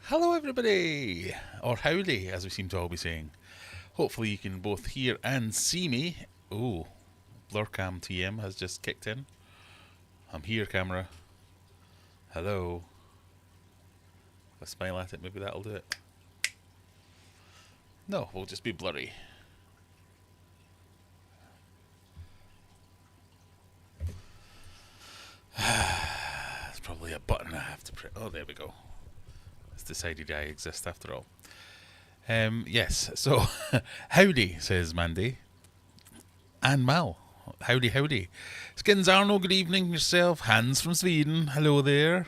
Hello, everybody, or howdy, as we seem to all be saying. Hopefully, you can both hear and see me. Oh, Blurcam TM has just kicked in. I'm here, camera. Hello. If I smile at it, maybe that'll do it. No, we'll just be blurry. There's probably a button I have to press. Oh, there we go. It's decided I exist after all. Yes, so howdy, says Mandy. And Mal. Howdy, howdy. Skins Arno, good evening yourself. Hans from Sweden, hello there.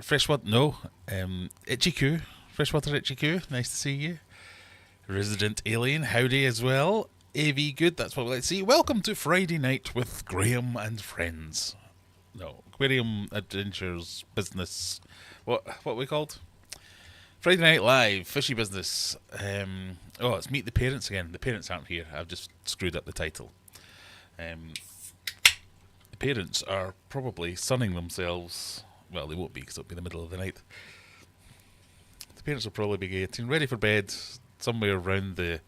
Freshwater, no. Itchy Q, Freshwater Itchy Q, nice to see you. Resident Alien, howdy as well. AV good, that's what we like to see. Welcome to Friday night with Graham and friends. No, Aquarium Adventures Business. What we called? Friday Night Live, Fishy Business. It's Meet the Parents again. The parents aren't here. I've just screwed up the title. The parents are probably sunning themselves. Well, they won't be because it'll be the middle of the night. The parents will probably be getting ready for bed somewhere around the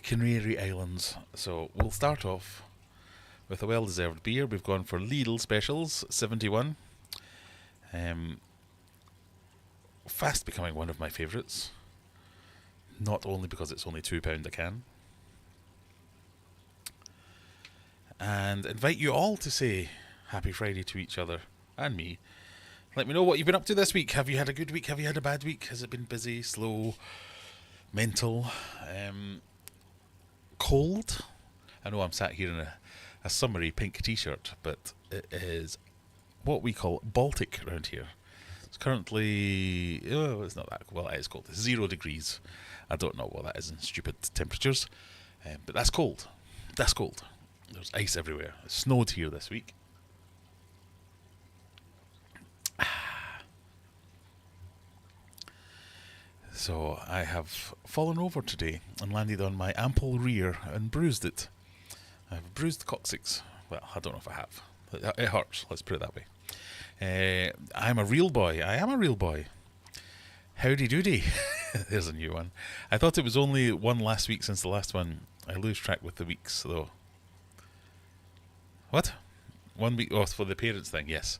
Canary Islands. So we'll start off with a well-deserved beer. We've gone for Lidl Specials, 71. Fast becoming one of my favourites. Not only because it's only £2 a can. And invite you all to say Happy Friday to each other and me. Let me know what you've been up to this week. Have you had a good week? Have you had a bad week? Has it been busy, slow, mental, cold? I know I'm sat here in a summery pink t-shirt, but it is what we call Baltic around here. It's currently, it's not that, well, it is cold. It's 0 degrees. I don't know what that is in stupid temperatures, but that's cold. That's cold. There's ice everywhere. It snowed here this week. So I have fallen over today and landed on my ample rear and bruised it. I've bruised coccyx. Well, I don't know if I have. It hurts, let's put it that way. I'm a real boy. I am a real boy. Howdy doody. There's a new one. I thought it was only one last week since the last one. I lose track with the weeks, though. What? 1 week? Oh, for the parents thing, yes.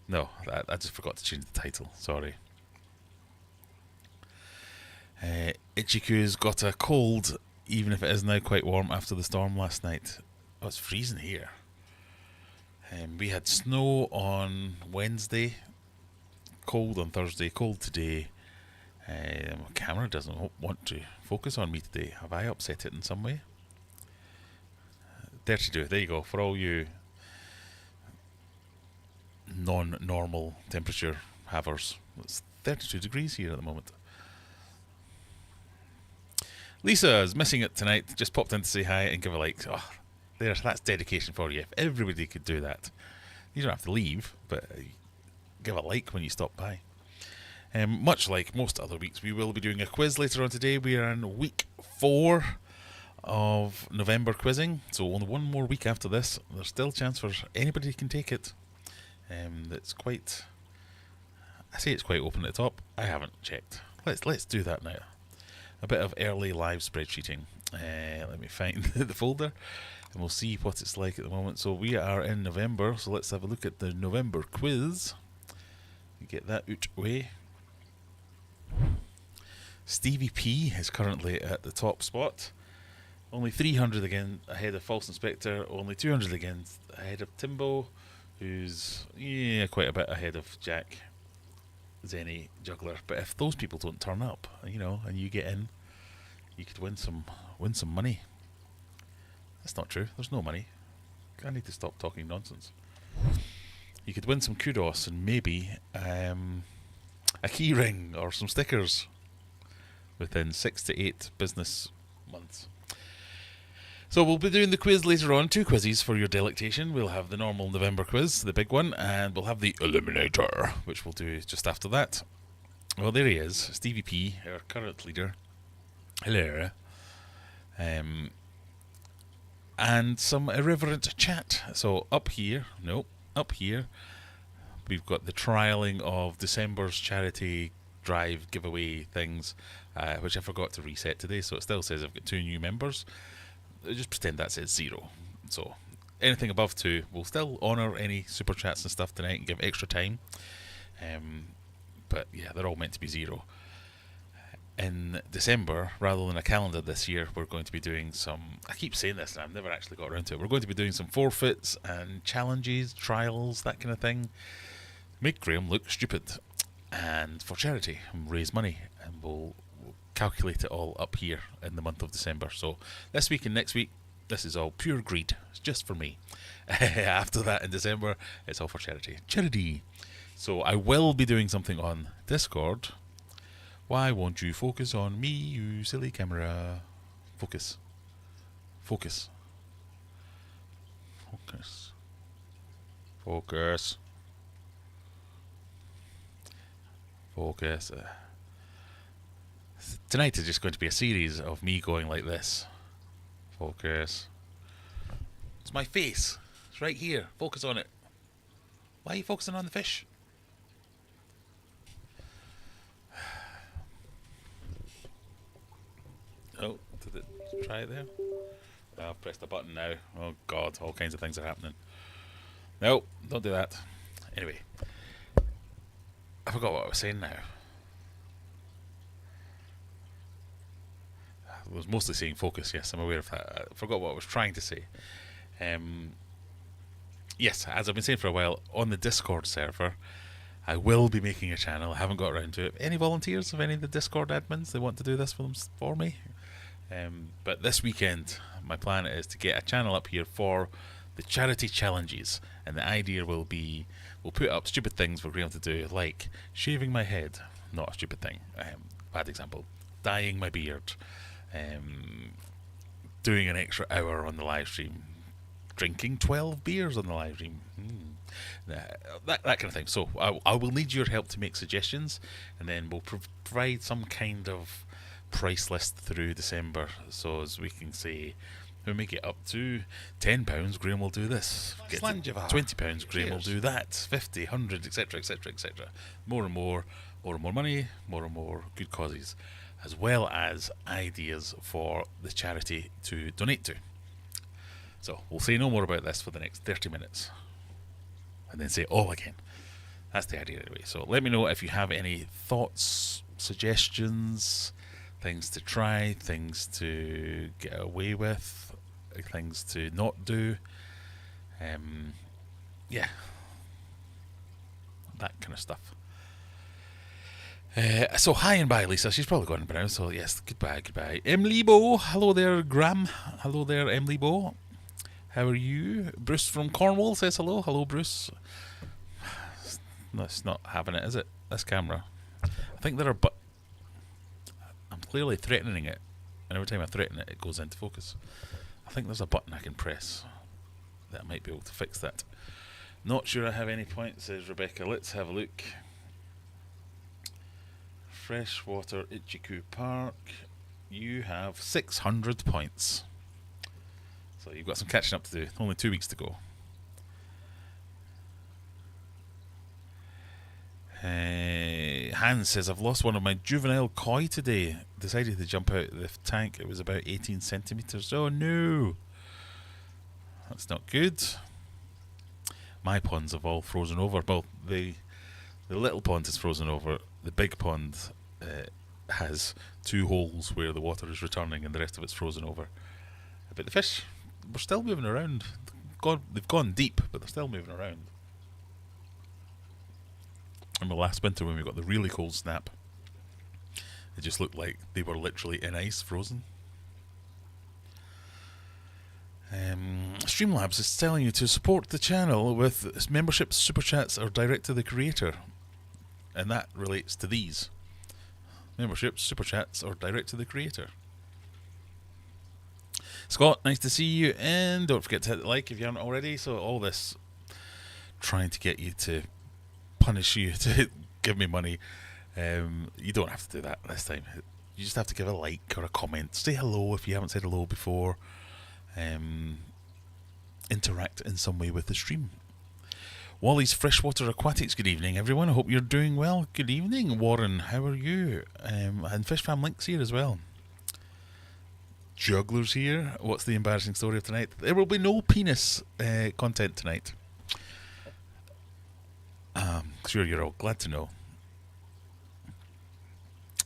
No, I just forgot to change the title. Sorry. Ichiku's got a cold, even if it is now quite warm after the storm last night. Oh, it's freezing here. We had snow on Wednesday, cold on Thursday, cold today. My camera doesn't want to focus on me today. Have I upset it in some way? 32, there you go, for all you non-normal temperature havers. It's 32 degrees here at the moment. Lisa is missing it tonight. Just popped in to say hi and give a like. Oh, that's dedication for you. If everybody could do that, you don't have to leave, but give a like when you stop by. Much like most other weeks, we will be doing a quiz later on today. We are in week 4 of November quizzing, so only one more week after this. There's still a chance for anybody who can take it. It's quite. I say it's quite open at the top. I haven't checked. Let's do that now. A bit of early live spreadsheeting. Let me find the folder and we'll see what it's like at the moment. So we are in November, so let's have a look at the November quiz. Get that out way. Stevie P is currently at the top spot. Only 300 again ahead of False Inspector. Only 200 again ahead of Timbo, who's quite a bit ahead of Jack Zenny Juggler. But if those people don't turn up, and you get in, you could win some money. That's not true. There's no money. I need to stop talking nonsense. You could win some kudos and maybe a key ring or some stickers within 6 to 8 business months. So we'll be doing the quiz later on. 2 quizzes for your delectation. We'll have the normal November quiz, the big one, and we'll have the Eliminator, which we'll do just after that. Well, there he is, Stevie P, our current leader. Hello. And some irreverent chat. So up here, We've got the trialing of December's charity drive giveaway things, which I forgot to reset today, so it still says I've got 2 new members. Just pretend that says 0. So anything above 2, we'll still honour any super chats and stuff tonight and give extra time. But yeah, they're all meant to be 0. In December, rather than a calendar this year, we're going to be doing some, I keep saying this and I've never actually got around to it, we're going to be doing some forfeits and challenges, trials, that kind of thing. Make Graham look stupid, and for charity, and raise money, and we'll calculate it all up here in the month of December. So this week and next week, this is all pure greed. It's just for me. After that, in December, it's all for charity. Charity! So I will be doing something on Discord. Why won't you focus on me, you silly camera? Focus. Focus. Focus. Focus. Focus. Tonight is just going to be a series of me going like this. Focus. It's my face. It's right here. Focus on it. Why are you focusing on the fish? Oh, did it try it there? Oh, I've pressed the button now. Oh god, all kinds of things are happening. No, don't do that. Anyway, I forgot what I was saying now. I was mostly saying focus, yes, I'm aware of that. I forgot what I was trying to say. Yes, as I've been saying for a while, on the Discord server, I will be making a channel. I haven't got around to it. Any volunteers of any of the Discord admins? They want to do this for me? But this weekend, my plan is to get a channel up here for the charity challenges. And the idea will be, we'll put up stupid things for Graham to do, like shaving my head. Not a stupid thing. Bad example. Dyeing my beard. Doing an extra hour on the live stream. Drinking 12 beers on the live stream. That kind of thing. So I will need your help to make suggestions, and then we'll provide some kind of price list through December, so as we can say, we make it up to £10, Graham will do this. Get £20, Graham will do that. 50, 100, etc, etc, etc. More and more money, more and more good causes, as well as ideas for the charity to donate to. So we'll say no more about this for the next 30 minutes. And then say all again. That's the idea anyway. So let me know if you have any thoughts, suggestions, things to try, things to get away with, things to not do. Yeah. That kind of stuff. So hi and bye, Lisa. She's probably gone by now. So yes, goodbye. Emily Bo. Hello there, Graham. Hello there, Emily Bo. How are you? Bruce from Cornwall says hello. Hello, Bruce. No, it's not having it, is it? This camera. I think there are, but I'm clearly threatening it, and every time I threaten it, it goes into focus. I think there's a button I can press that I might be able to fix that. Not sure I have any points, says Rebecca. Let's have a look. Freshwater Ichiku Park. You have 600 points. So you've got some catching up to do. Only 2 weeks to go. Hans says, I've lost one of my juvenile koi today. Decided to jump out of the tank. It was about 18 centimetres. Oh no! That's not good. My ponds have all frozen over. Well, the little pond is frozen over. The big pond has 2 holes where the water is returning and the rest of it's frozen over. But the fish were still moving around. They've gone deep, but they're still moving around. And the last winter when we got the really cold snap, it just looked like they were literally in ice, frozen. Streamlabs is telling you to support the channel with memberships, super chats, or direct to the creator. And that relates to these. Memberships, super chats, or direct to the creator. Scott, nice to see you, and don't forget to hit the like if you haven't already. So all this trying to get you to punish you to give me money, you don't have to do that this time. You just have to give a like or a comment, say hello if you haven't said hello before, interact in some way with the stream. Wally's Freshwater Aquatics, good evening everyone. I hope you're doing well. Good evening, Warren, how are you? And Fish Fam Link's here as well. Juggler's here. What's the embarrassing story of tonight? There will be no penis content tonight. Sure you're all glad to know.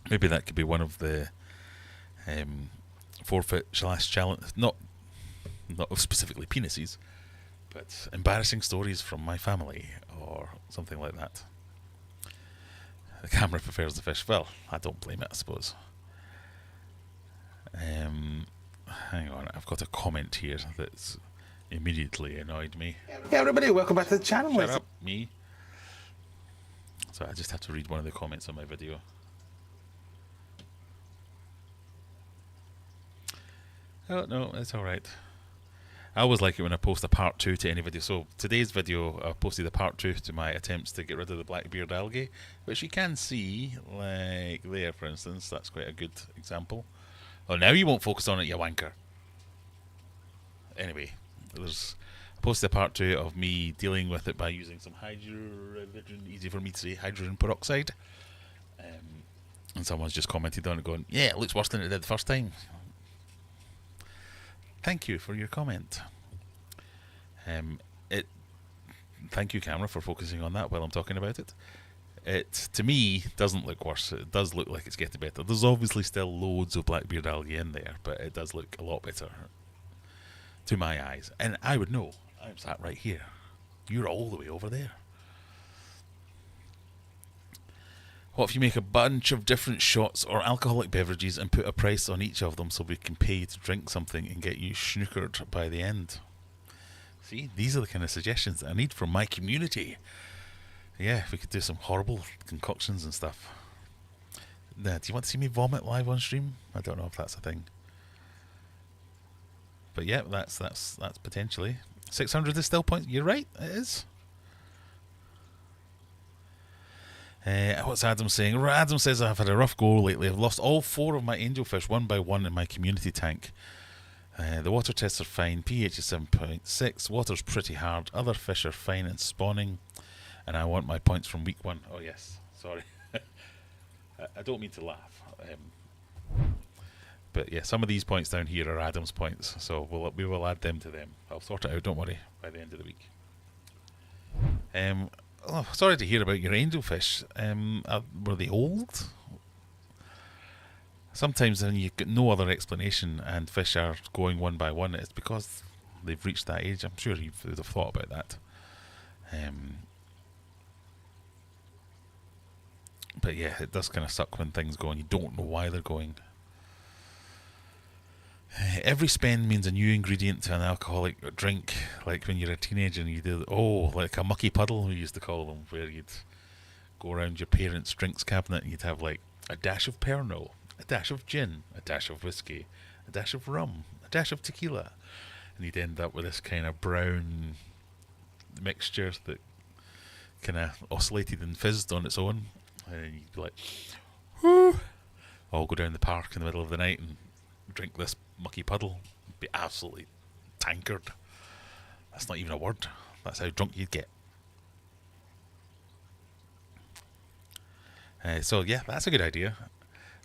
Maybe that could be one of the forfeit challenge, not specifically penises, but embarrassing stories from my family or something like that. The camera prefers the fish. Well, I don't blame it, I suppose. Hang on, I've got a comment here that's immediately annoyed me. Hey everybody, welcome back to the channel. Shut up, me. So I just have to read one of the comments on my video. Oh no, it's alright. I always like it when I post a part 2 to any video. So today's video, I posted a part 2 to my attempts to get rid of the blackbeard algae, which you can see, like there for instance. That's quite a good example. Oh, now you won't focus on it, you wanker. Anyway, I posted a part 2 of me dealing with it by using some hydrogen, easy for me to say, hydrogen peroxide. And someone's just commented on it going, yeah, it looks worse than it did the first time. Thank you for your comment. Thank you, camera, for focusing on that while I'm talking about it. It, to me, doesn't look worse. It does look like it's getting better. There's obviously still loads of blackbeard algae in there, but it does look a lot better to my eyes. And I would know. I'm sat right here. You're all the way over there. What if you make a bunch of different shots or alcoholic beverages and put a price on each of them so we can pay to drink something and get you snookered by the end? See, these are the kind of suggestions that I need from my community. Yeah, if we could do some horrible concoctions and stuff. Do you want to see me vomit live on stream? I don't know if that's a thing. But yeah, that's potentially. 600 is still points. You're right, it is. What's Adam saying? Adam says, I've had a rough go lately. I've lost all 4 of my angelfish one by one in my community tank. The water tests are fine. pH is 7.6. Water's pretty hard. Other fish are fine and spawning. And I want my points from week 1. Oh yes, sorry. I don't mean to laugh. But yeah, some of these points down here are Adam's points. So we will add them to them. I'll sort it out, don't worry, by the end of the week. Oh, sorry to hear about your angelfish. Were they old? Sometimes when you've got no other explanation and fish are going one by one, it's because they've reached that age. I'm sure you would have thought about that. But yeah, it does kind of suck when things go and you don't know why they're going. Every spend means a new ingredient to an alcoholic drink, like when you're a teenager and you do, like a mucky puddle, we used to call them, where you'd go around your parents' drinks cabinet and you'd have like a dash of Pernod, a dash of gin, a dash of whiskey, a dash of rum, a dash of tequila, and you'd end up with this kind of brown mixture that kind of oscillated and fizzed on its own, and you'd be like, whoo, all go down the park in the middle of the night and drink this mucky puddle, be absolutely tankard. That's not even a word. That's how drunk you'd get. So yeah, that's a good idea. I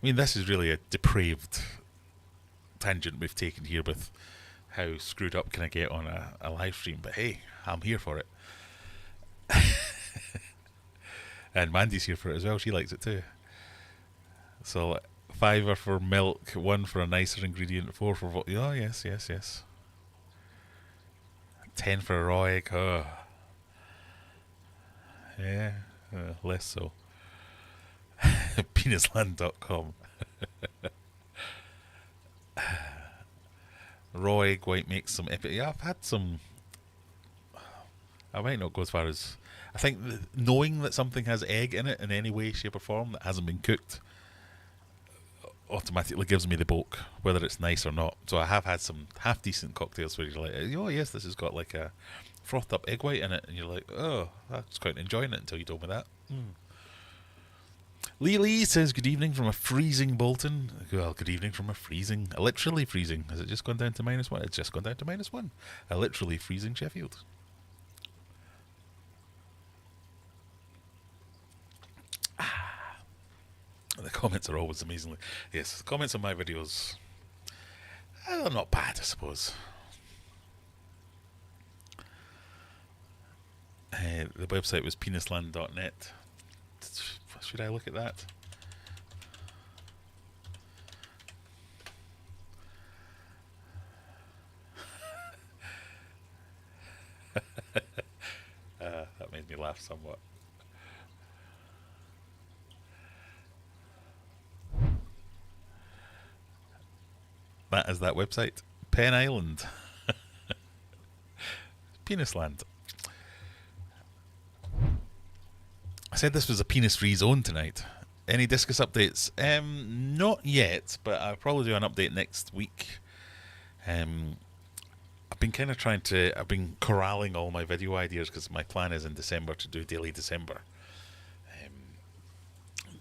mean, this is really a depraved tangent we've taken here with how screwed up can I get on a live stream, but hey, I'm here for it. And Mandy's here for it as well. She likes it too. So $5 for milk, 1 for a nicer ingredient, 4 for oh yes. 10 for a raw egg. Oh. Yeah, less so. Penisland.com. Raw egg white makes some epic. Yeah, I've had some. I might not go as far as. I think knowing that something has egg in it in any way, shape, or form that hasn't been cooked automatically gives me the bulk, whether it's nice or not. So I have had some half decent cocktails where you're like, oh yes, this has got like a frothed up egg white in it, and you're like, oh, I was quite enjoying it until you told me that. Lee says good evening from a freezing Bolton. Well, good evening from a freezing, literally freezing. Has it just gone down to -1? It's just gone down to -1. A literally freezing Sheffield. The comments are always amazingly... Yes, the comments on my videos... they're not bad, I suppose. The website was penisland.net. Should I look at that? That made me laugh somewhat. That is that website. Pen Island. Penisland. I said this was a penis-free zone tonight. Any Discus updates? Not yet, but I'll probably do an update next week. I've been kind of I've been corralling all my video ideas because my plan is in December to do daily December.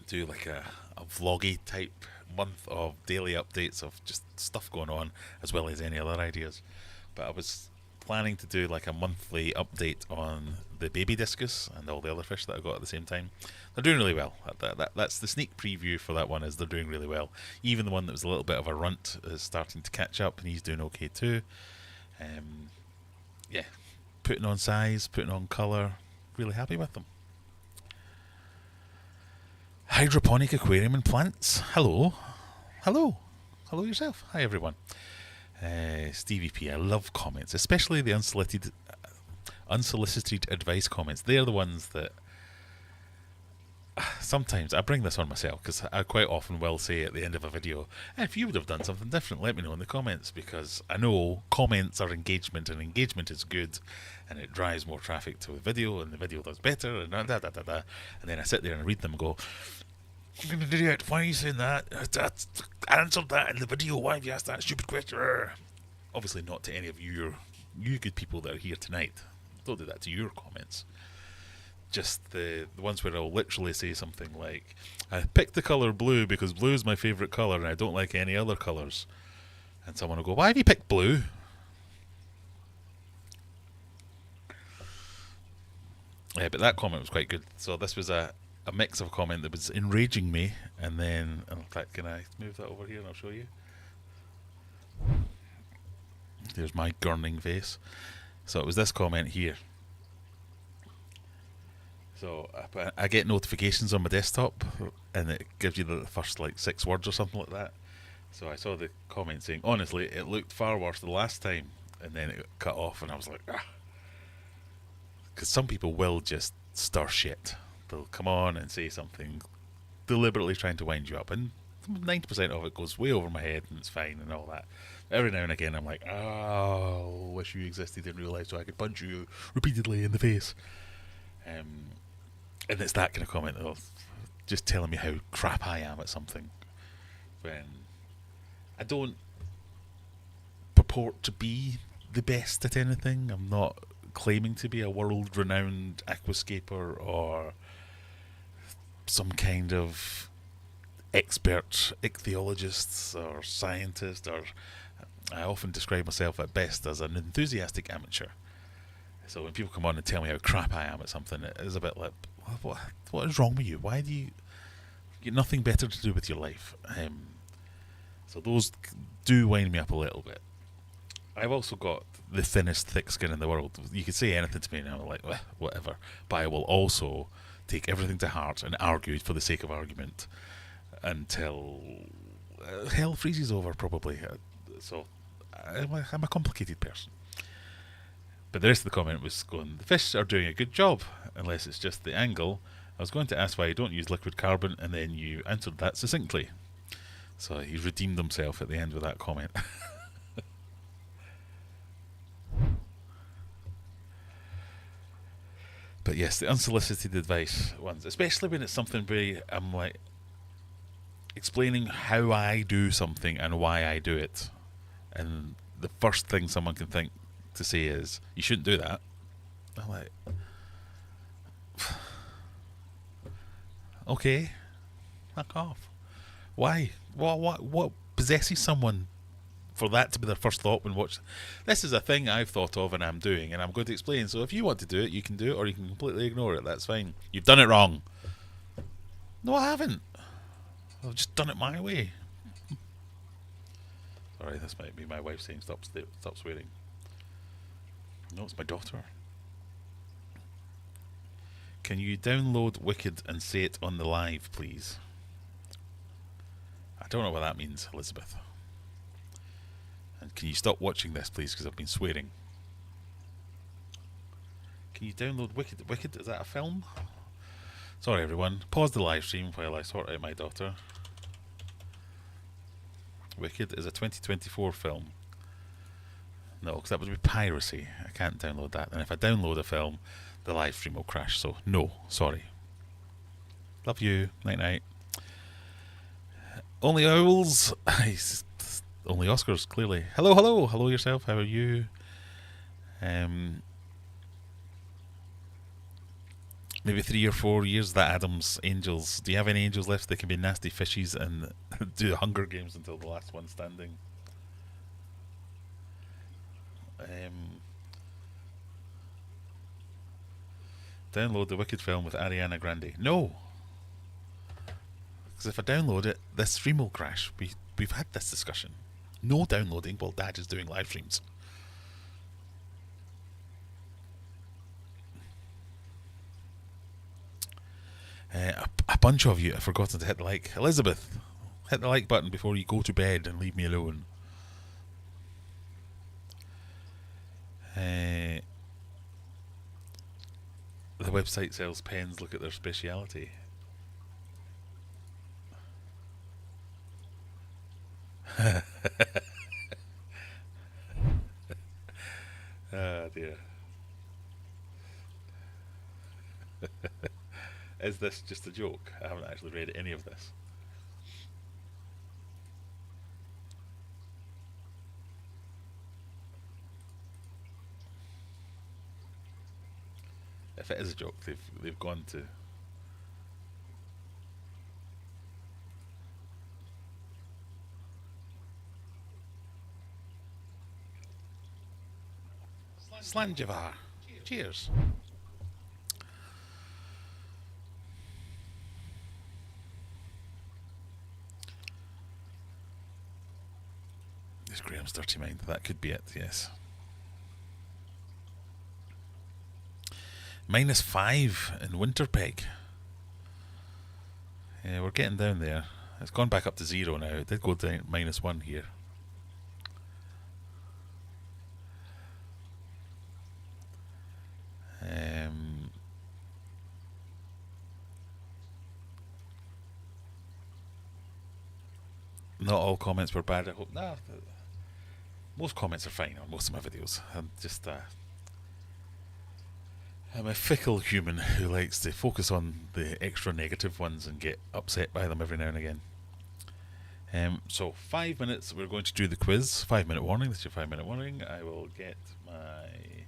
Do like a vloggy type month of daily updates of just stuff going on, as well as any other ideas. But I was planning to do like a monthly update on the baby discus and all the other fish that I got at the same time. They're doing really well. That's the sneak preview for that one, is they're doing really well. Even the one that was a little bit of a runt is starting to catch up, and he's doing okay too. Yeah, putting on size, putting on colour, really happy with them. Hydroponic aquarium and plants. Hello. Hello. Hello yourself. Hi everyone. Stevie P, I love comments, especially the unsolicited advice comments. They're the ones that sometimes I bring this on myself, because I quite often will say at the end of a video, if you would have done something different, let me know in the comments, because I know comments are engagement, and engagement is good, and it drives more traffic to the video, and the video does better, and and then I sit there and read them and go, "You're an idiot, why are you saying that? I answered that in the video, why have you asked that stupid question?" Obviously not to any of you good people that are here tonight. Don't do that to your comments. Just the ones where I'll literally say something like, I picked the colour blue because blue is my favourite colour and I don't like any other colours. And someone will go, why have you picked blue? Yeah, but that comment was quite good. So this was a mix of a comment that was enraging me, and then, in fact, can I move that over here and I'll show you? There's my gurning face. So it was this comment here. So I get notifications on my desktop, and it gives you the first like 6 words or something like that. So I saw the comment saying, honestly, it looked far worse the last time, and then it got cut off, and I was like, ah. Because some people will just stir shit. They'll come on and say something deliberately trying to wind you up, and 90% of it goes way over my head and it's fine and all that. Every now and again I'm like, oh, wish you existed in real life so I could punch you repeatedly in the face. And it's that kind of comment that'll just telling me how crap I am at something, when I don't purport to be the best at anything. I'm not claiming to be a world-renowned aquascaper or some kind of expert ichthyologist or scientist, or I often describe myself at best as an enthusiastic amateur. So when people come on and tell me how crap I am at something, it is a bit like, what is wrong with you? Why do you get nothing better to do with your life? So those do wind me up a little bit. I've also got the thinnest thick skin in the world. You could say anything to me and I'm like, whatever. But I will also take everything to heart and argue for the sake of argument until hell freezes over, probably. So I'm a complicated person. But the rest of the comment was going, the fish are doing a good job, unless it's just the angle. I was going to ask why you don't use liquid carbon, and then you answered that succinctly. So he redeemed himself at the end with that comment. But yes, the unsolicited advice ones, especially when it's something where I'm like explaining how I do something and why I do it, and the first thing someone can think to say is, you shouldn't do that. I'm like, okay, fuck off. Why? What possesses someone for that to be their first thought when watching? This is a thing I've thought of and I'm doing, and I'm going to explain. So if you want to do it, you can do it, or you can completely ignore it. That's fine. You've done it wrong. No, I haven't. I've just done it my way. Sorry, this might be my wife saying stop swearing. No, it's my daughter. Can you download Wicked and say it on the live, please? I don't know what that means, Elizabeth. And can you stop watching this, please, because I've been swearing. Can you download Wicked? Wicked, is that a film? Sorry, everyone. Pause the live stream while I sort out my daughter. Wicked is a 2024 film. No, because that would be piracy. I can't download that. And if I download a film, the live stream will crash. So, no, sorry. Love you. Night night. Only owls. Only Oscars, clearly. Hello, hello. Hello yourself. How are you? Maybe 3 or 4 years, that Adam's Angels. Do you have any angels left that can be nasty fishies and do the Hunger Games until the last one standing? Download the Wicked film with Ariana Grande. No! Because if I download it, this stream will crash. We've had this discussion. No downloading while Dad is doing live streams. A bunch of you have forgotten to hit the like. Elizabeth, hit the like button before you go to bed and leave me alone. The website sells pens. Look at their speciality. Ah, dear. Is this just a joke? I haven't actually read any of this. If it is a joke, they've gone to. Slanjivar. Cheers. There's Graham's dirty mind. That could be it, yes. -5 in Winterpeg. Yeah, we're getting down there. It's gone back up to 0 now. It did go down -1 here. Not all comments were bad, I hope. Nah, most comments are fine on most of my videos. I'm just I'm a fickle human who likes to focus on the extra negative ones and get upset by them every now and again. So 5 minutes, we're going to do the quiz. 5-minute warning, this is your 5-minute warning. I will get my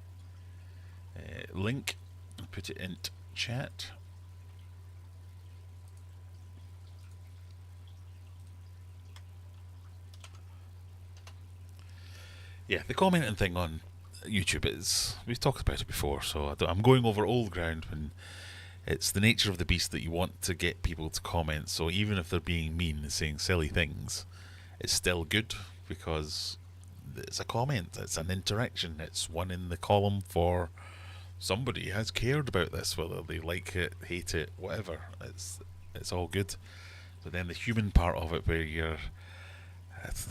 link and put it in chat. Yeah, the commenting thing on YouTube is, we've talked about it before, so I'm going over old ground when it's the nature of the beast that you want to get people to comment. So even if they're being mean and saying silly things, it's still good because it's a comment, it's an interaction, it's one in the column for somebody has cared about this, whether they like it, hate it, whatever. It's all good. But then the human part of it, where you're, it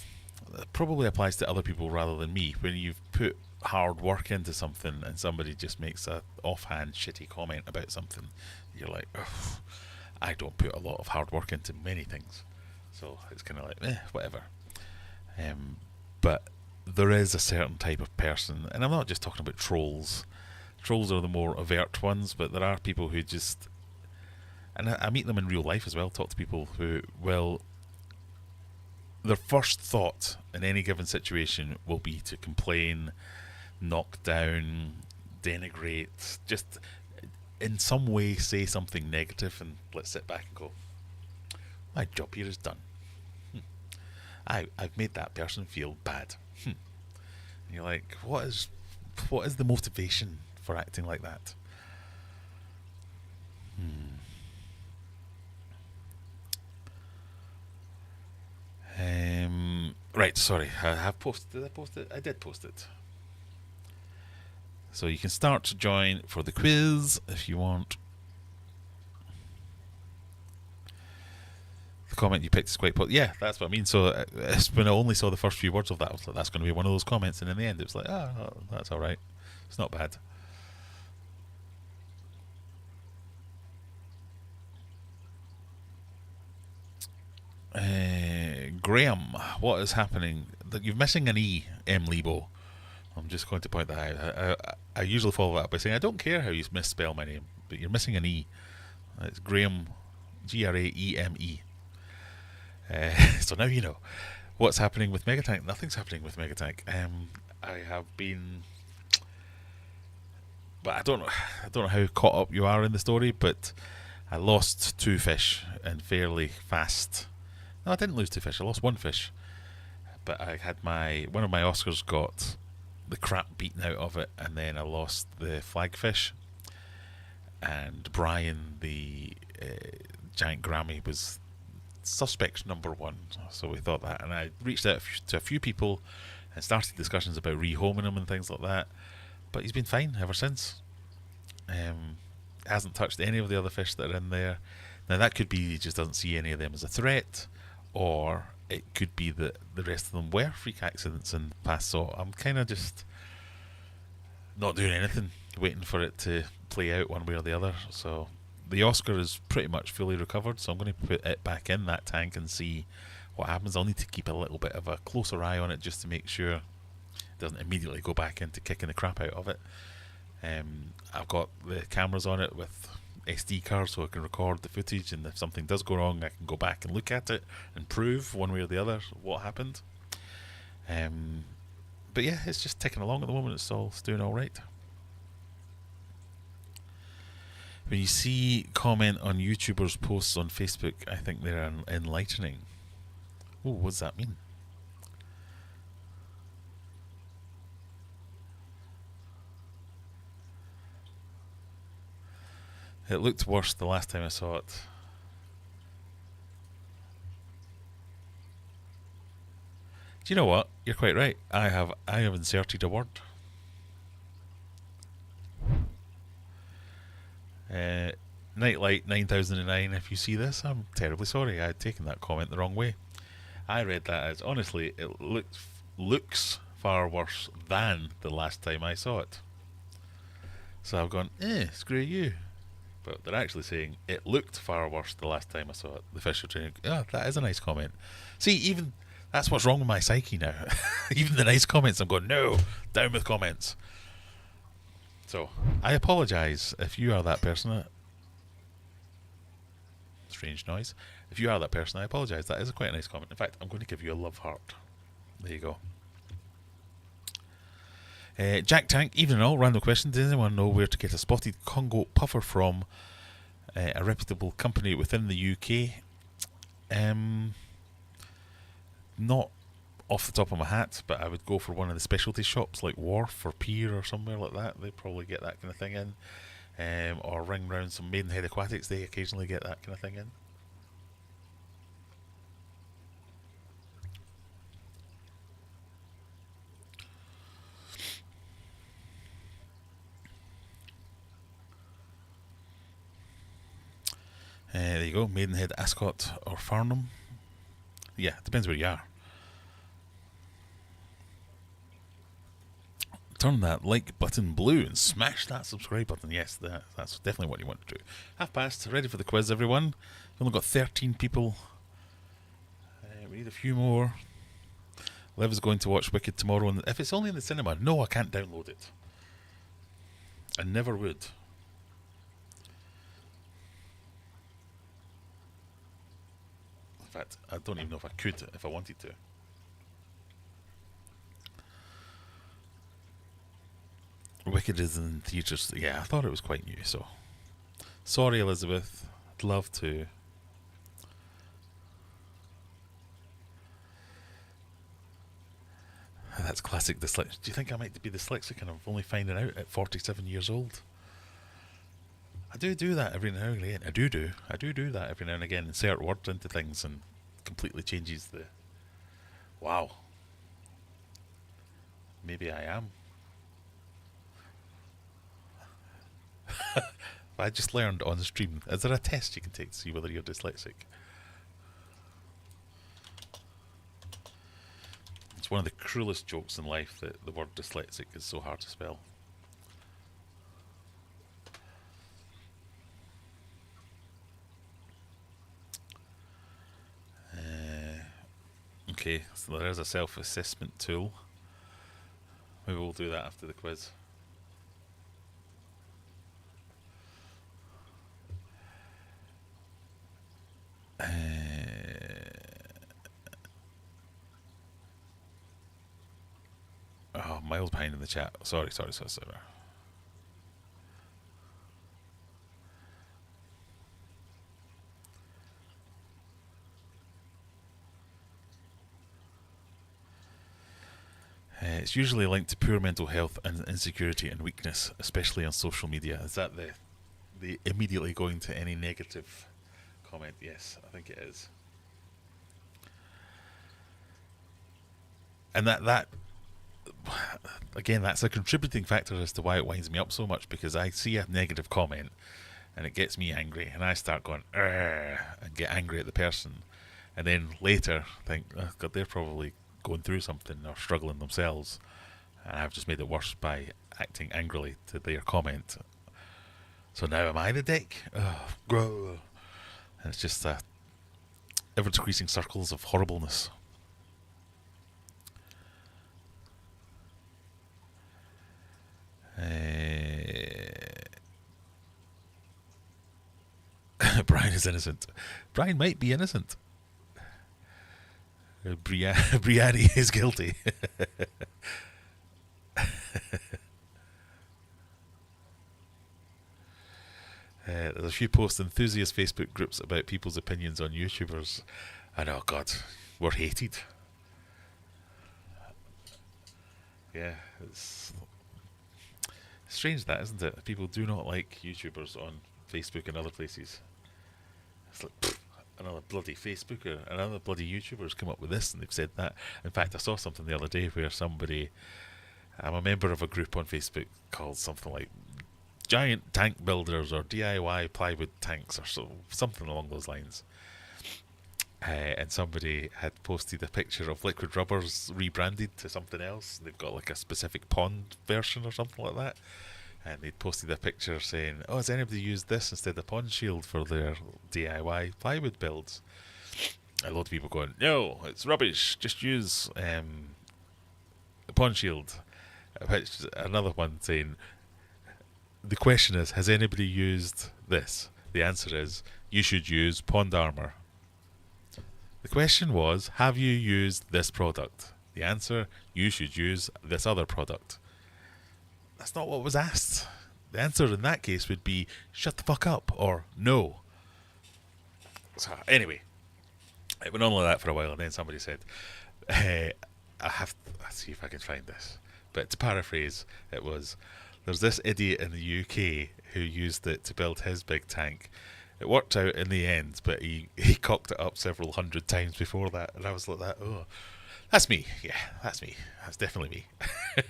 probably applies to other people rather than me, when you've put hard work into something and somebody just makes a offhand shitty comment about something, you're like, ugh, I don't put a lot of hard work into many things, so it's kind of like, whatever. But there is a certain type of person, and I'm not just talking about trolls. Trolls are the more overt ones, but there are people who just, and I meet them in real life as well, talk to people who, well, their first thought in any given situation will be to complain, knock down, denigrate, just in some way say something negative, and let's sit back and go, my job here is done. I've made that person feel bad. And you're like, what is the motivation for acting like that? Right, sorry. I have posted. Did I post it? I did post it. So you can start to join for the quiz if you want. The comment you picked is quite popular. Yeah, that's what I mean. So when I only saw the first few words of that, I was like, that's going to be one of those comments. And in the end, it was like, oh, that's all right. It's not bad. Graham, what is happening? You're missing an E, M. Lebo. I'm just going to point that out. I usually follow that up by saying, I don't care how you misspell my name, but you're missing an E. It's Graham, Graeme. So now you know what's happening with Megatank. Nothing's happening with Megatank. I have been, but I don't know how caught up you are in the story, but I lost 2 fish and fairly fast. No, I didn't lose 2 fish. I lost 1 fish, but I had one of my Oscars got the crap beaten out of it, and then I lost the flagfish. And Brian, the giant Grammy, was suspect number 1. So we thought that, and I reached out to a few people and started discussions about rehoming him and things like that. But he's been fine ever since. Hasn't touched any of the other fish that are in there. Now that could be he just doesn't see any of them as a threat, or it could be that the rest of them were freak accidents in the past. So I'm kind of just not doing anything, waiting for it to play out one way or the other. So the Oscar is pretty much fully recovered, so I'm going to put it back in that tank and see what happens. I'll need to keep a little bit of a closer eye on it just to make sure it doesn't immediately go back into kicking the crap out of it. I've got the cameras on it with SD cards so I can record the footage, and if something does go wrong I can go back and look at it and prove one way or the other what happened. But yeah, it's just ticking along at the moment. It's doing alright. When you see comment on YouTubers' posts on Facebook, I think they're enlightening. Oh, what does that mean? It looked worse the last time I saw it. Do you know what? You're quite right. I have inserted a word. Nightlight 9009, if you see this, I'm terribly sorry. I had taken that comment the wrong way. I read that as, honestly, it looks far worse than the last time I saw it. So I've gone, screw you. But they're actually saying it looked far worse the last time I saw it. The fish are training. Oh, that is a nice comment. See, even that's what's wrong with my psyche now. Even the nice comments, I'm going, no, down with comments. So I apologise if you are that person. Strange noise. If you are that person, I apologise. That is quite a nice comment. In fact, I'm going to give you a love heart. There you go. Jack Tank, even and all, random question. Does anyone know where to get a spotted Congo puffer from? A reputable company within the UK. Not off the top of my hat, but I would go for one of the specialty shops like Wharf or Pier or somewhere like that. They probably get that kind of thing in. Or ring round some Maidenhead Aquatics. They occasionally get that kind of thing in. There you go, Maidenhead, Ascot or Farnham. Yeah, it depends where you are. Turn that like button blue and smash that subscribe button. Yes, that's definitely what you want to do. 1:30, ready for the quiz, everyone. We've only got 13 people. We need a few more. Liv is going to watch Wicked tomorrow, and if it's only in the cinema, no, I can't download it. I never would. In fact, I don't even know if I could if I wanted to. Wicked is in theatres. Yeah, I thought it was quite new, so sorry, Elizabeth. I'd love to. That's classic dyslexia. Do you think I might be dyslexic and I'm only finding out at 47 years old? I do that every now and again. I do that every now and again. Insert words into things and completely changes the Wow. Maybe I am. I just learned on the stream. Is there a test you can take to see whether you're dyslexic? It's one of the cruelest jokes in life that the word dyslexic is so hard to spell. Okay, so there's a self-assessment tool. Maybe we'll do that after the quiz. Oh, miles behind in the chat. Sorry. It's usually linked to poor mental health and insecurity and weakness, especially on social media. Is that the immediately going to any negative comment? Yes, I think it is. And that again, that's a contributing factor as to why it winds me up so much, because I see a negative comment and it gets me angry, and I start going and get angry at the person, and then later think, oh God, they're probably going through something or struggling themselves, and I've just made it worse by acting angrily to their comment. So now am I the dick? And it's just ever decreasing circles of horribleness. Brian is innocent. Brian might be innocent. Brianni is guilty. There's a few post-enthusiast Facebook groups about people's opinions on YouTubers. And oh God, we're hated. Yeah, it's strange that, isn't it? People do not like YouTubers on Facebook and other places. It's like, pfft, another bloody Facebooker, another bloody YouTuber's come up with this and they've said that. In fact, I saw something the other day where somebody, I'm a member of a group on Facebook called something like Giant Tank Builders or DIY Plywood Tanks or something along those lines. And somebody had posted a picture of liquid rubbers rebranded to something else. They've got like a specific pond version or something like that. And they'd posted a picture saying, oh, has anybody used this instead of Pond Shield for their DIY plywood builds? A lot of people going, no, it's rubbish, just use Pond Shield. Another one saying, the question is, has anybody used this? The answer is, you should use Pond Armor. The question was, have you used this product? The answer, you should use this other product. That's not what was asked. The answer in that case would be, shut the fuck up, or no. So anyway, it went on like that for a while, and then somebody said, I have to, let's see if I can find this. But to paraphrase, it was, there's this idiot in the UK who used it to build his big tank. It worked out in the end, but he cocked it up several hundred times before that, and I was like that, oh, that's me. Yeah, that's me. That's definitely me.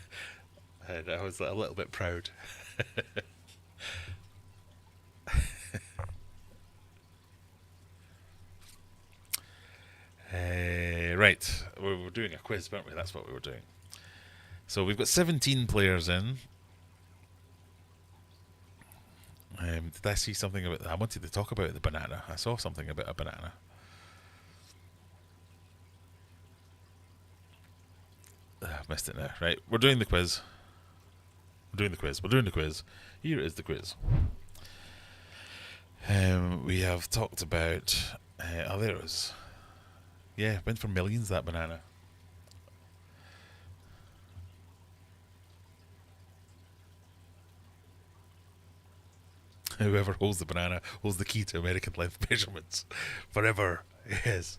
And I was a little bit proud. Right, we were doing a quiz, weren't we? That's what we were doing. So we've got 17 players in. Did I see something about... I wanted to talk about the banana. I saw something about a banana. I've missed it now. Right, we're doing the quiz. We're doing the quiz. Here is the quiz. We have talked about... oh, there it is. Yeah, went for millions, that banana. Whoever holds the banana holds the key to American length measurements. Forever. Yes.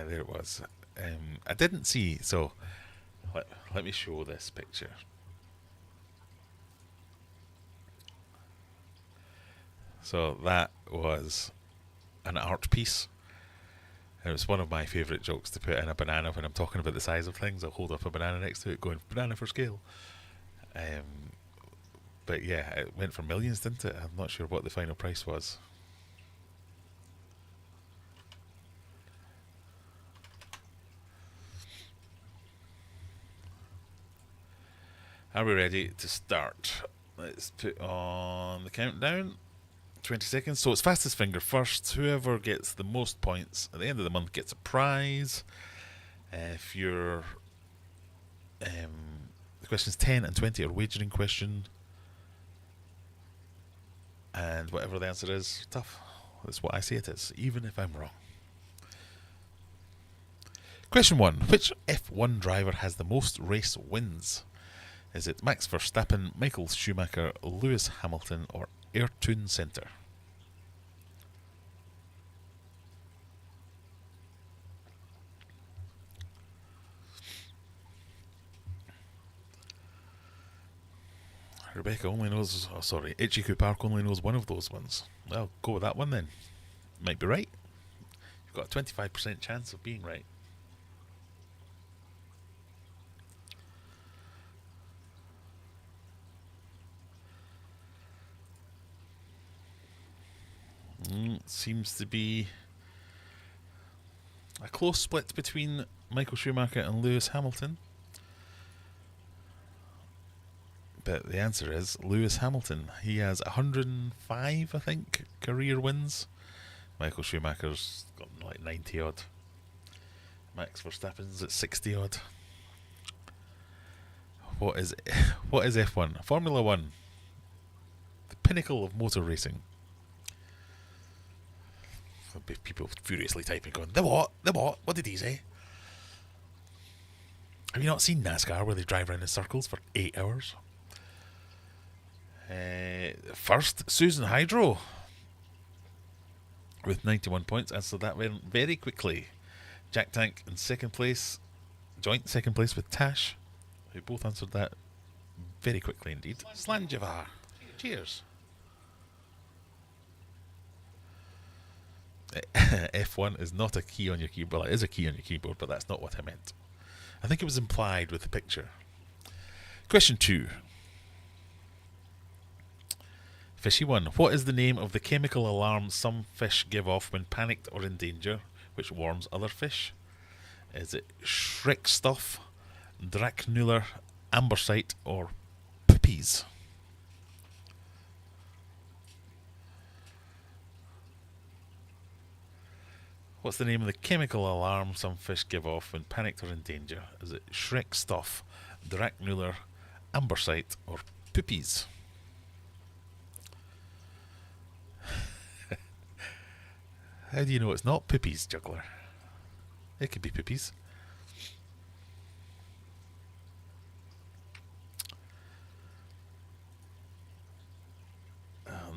There it was. I didn't see, so let me show this picture. So that was an art piece. And it's one of my favourite jokes to put in a banana when I'm talking about the size of things. I'll hold up a banana next to it going, banana for scale. But yeah, it went for millions, didn't it? I'm not sure what the final price was. Are we ready to start? Let's put on the countdown. 20 seconds. So it's fastest finger first. Whoever gets the most points at the end of the month gets a prize. If you're... the questions 10 and 20 are wagering question. And whatever the answer is, tough. That's what I say it is, even if I'm wrong. Question 1. Which F1 driver has the most race wins? Is it Max Verstappen, Michael Schumacher, Lewis Hamilton, or Ayrton Senna? Rebecca only knows... Oh, sorry. Ichiku Park only knows one of those ones. Well, go with that one then. Might be right. You've got a 25% chance of being right. Seems to be a close split between Michael Schumacher and Lewis Hamilton. But the answer is Lewis Hamilton. He has 105, I think, career wins. Michael Schumacher's got like 90 odd. Max Verstappen's at 60 odd. What is F1? Formula 1. The pinnacle of motor racing. People furiously typing going, the what? The what? What did he say? Have you not seen NASCAR where they drive around in circles for 8 hours? First, Susan Hydro with 91 points. Answered that very quickly. Jack Tank in second place. Joint second place with Tash, who both answered that very quickly indeed. Slanjivar. Cheers. F1 is not a key on your keyboard. Well, it is a key on your keyboard, but that's not what I meant. I think it was implied with the picture. Question 2. Fishy 1. What is the name of the chemical alarm some fish give off when panicked or in danger, which warns other fish? Is it Schreckstoff, Dracnular, Ambersite, or Poopies? What's the name of the chemical alarm some fish give off when panicked or in danger? Is it Schreckstoff, Dracnular, Ambersite, or Poopies? How do you know it's not Poopies, Juggler? It could be Poopies.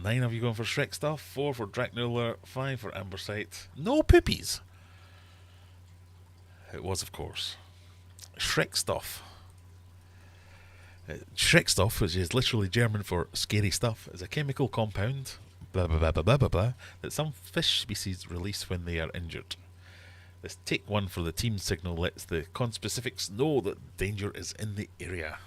9 of you going for Schreckstoff, 4 for Dracnular, 5 for Ambersite. No Poopies! It was, of course, Schreckstoff. Schreckstoff, which is literally German for scary stuff, is a chemical compound, blah blah blah blah blah blah blah, that some fish species release when they are injured. This take one for the team signal lets the conspecifics know that danger is in the area.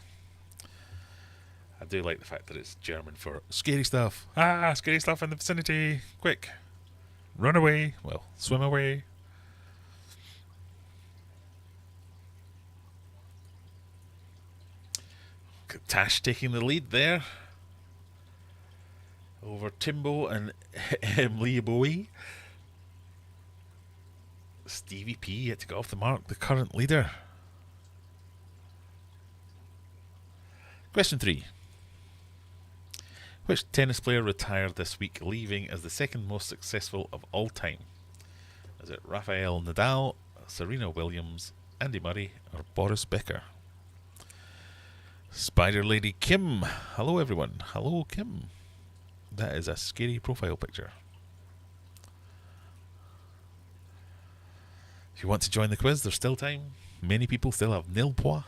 I do like the fact that it's German for scary stuff. Ah, scary stuff in the vicinity. Quick. Run away. Well, swim away. Tash taking the lead there over Timbo and Emily Bowie. Stevie P yet to get off the mark, the current leader. Question 3. Which tennis player retired this week, leaving as the second most successful of all time? Is it Rafael Nadal, Serena Williams, Andy Murray, or Boris Becker? Spider Lady Kim. Hello everyone. Hello Kim. That is a scary profile picture. If you want to join the quiz, there's still time. Many people still have nil points.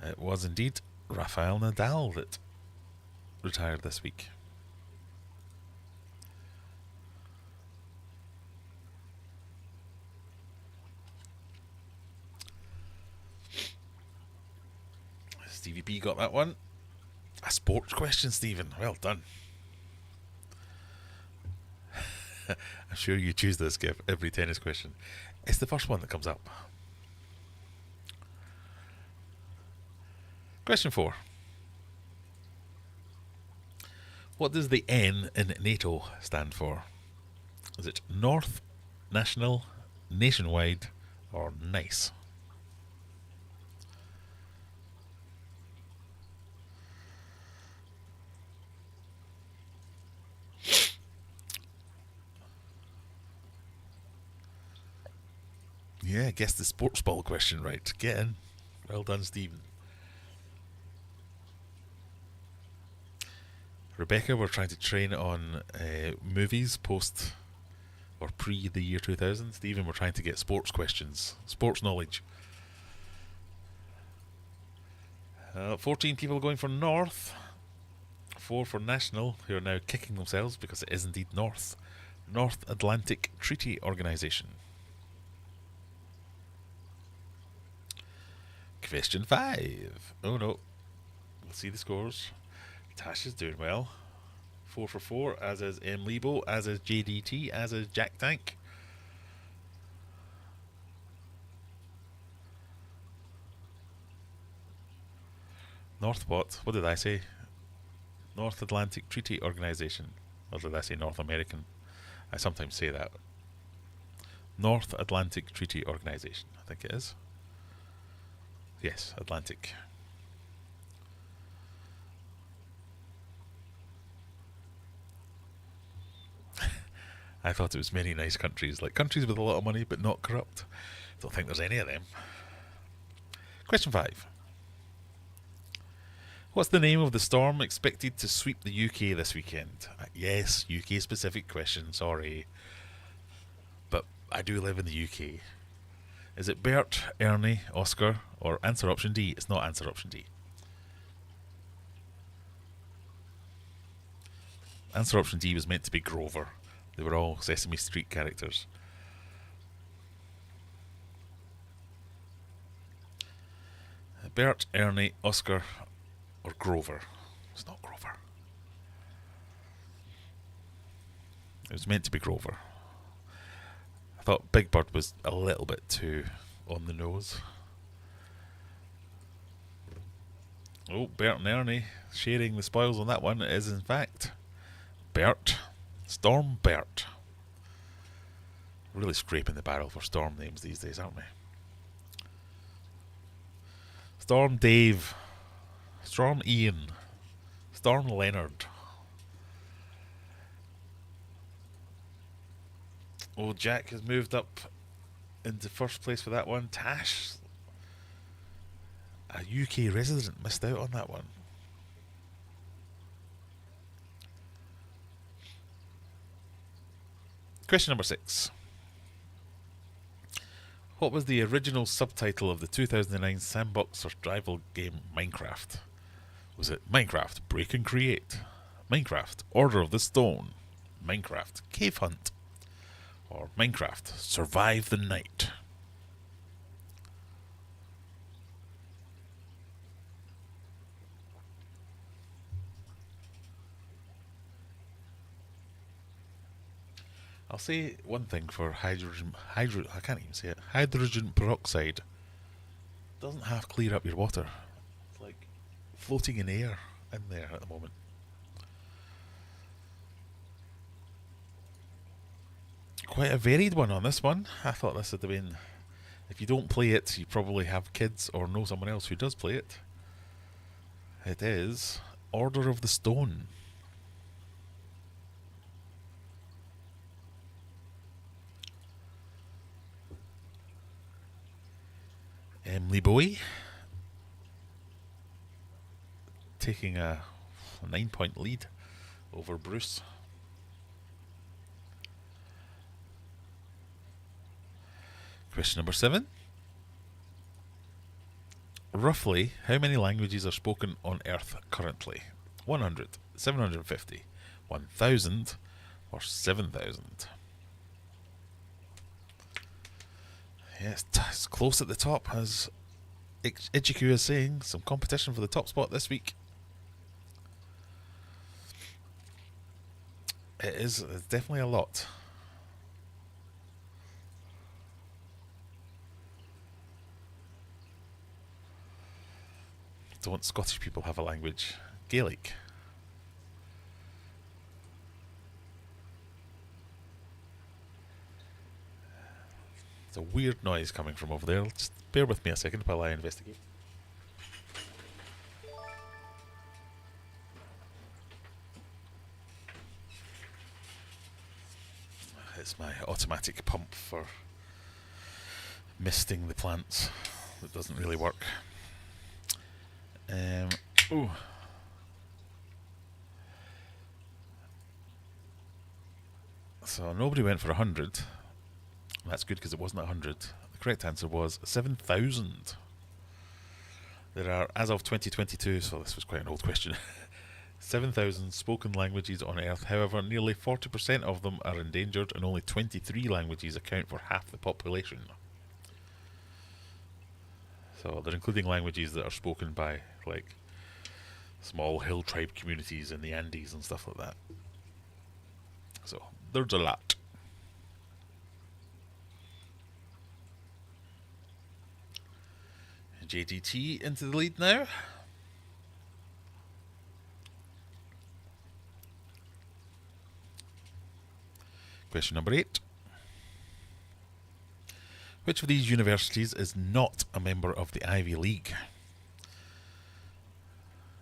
It was indeed Rafael Nadal that retired this week. Stevie B got that one. A sports question, Stephen. Well done. I'm sure you choose this, Kev, every tennis question. It's the first one that comes up. Question 4. What does the N in NATO stand for? Is it North, National, Nationwide, or Nice? Yeah, guess the sports ball question right. Get in. Well done, Stephen. Rebecca, we're trying to train on movies post or pre the year 2000. Stephen, we're trying to get sports questions, sports knowledge. 14 people going for North, 4 for National, who are now kicking themselves because it is indeed North. North Atlantic Treaty Organisation. Question 5. Oh no. We'll see the scores. Tash is doing well. 4 for 4, as is M. Lebo, as is JDT, as is Jack Tank. North what? What did I say? North Atlantic Treaty Organisation. Or did I say North American? I sometimes say that. North Atlantic Treaty Organisation, I think it is. Yes, Atlantic. I thought it was many nice countries, like countries with a lot of money but not corrupt. Don't think there's any of them. Question 5. What's the name of the storm expected to sweep the UK this weekend? Yes, UK specific question, sorry. But I do live in the UK. Is it Bert, Ernie, Oscar, or answer option D? It's not answer option D. Answer option D was meant to be Grover. They were all Sesame Street characters. Bert, Ernie, Oscar, or Grover. It's not Grover. It was meant to be Grover. I thought Big Bird was a little bit too on the nose. Oh, Bert and Ernie sharing the spoils on that one. It is in fact Bert. Storm Bert. Really scraping the barrel for storm names these days, aren't we? Storm Dave. Storm Ian. Storm Leonard. Oh, Jack has moved up into first place for that one. Tash, a UK resident, missed out on that one. Question number 6. What was the original subtitle of the 2009 sandbox survival game Minecraft? Was it Minecraft Break and Create, Minecraft Order of the Stone, Minecraft Cave Hunt, or Minecraft Survive the Night? I'll say one thing for I can't even say it. Hydrogen peroxide doesn't half clear up your water. It's like floating in air in there at the moment. Quite a varied one on this one. I thought this would have been... If you don't play it, you probably have kids or know someone else who does play it. It is Order of the Stone. Emily Bowie taking a 9-point lead over Bruce. Question number 7. roughly, how many languages are spoken on Earth currently? 100, 750, 1,000, or 7,000? Yes, it's close at the top, as Ichiku is saying. Some competition for the top spot this week. It's definitely a lot. Don't Scottish people have a language? Gaelic. There's a weird noise coming from over there. Just bear with me a second while I investigate. It's my automatic pump for misting the plants. It doesn't really work. Ooh. So nobody went for 100. That's good because it wasn't 100. The correct answer was 7,000. There are, as of 2022, so this was quite an old question, 7,000 spoken languages on Earth. However, nearly 40% of them are endangered, and only 23 languages account for half the population. So they're including languages that are spoken by, like, small hill tribe communities in the Andes and stuff like that. So there's a lot. JDT into the lead now. Question number 8. Which of these universities is not a member of the Ivy League?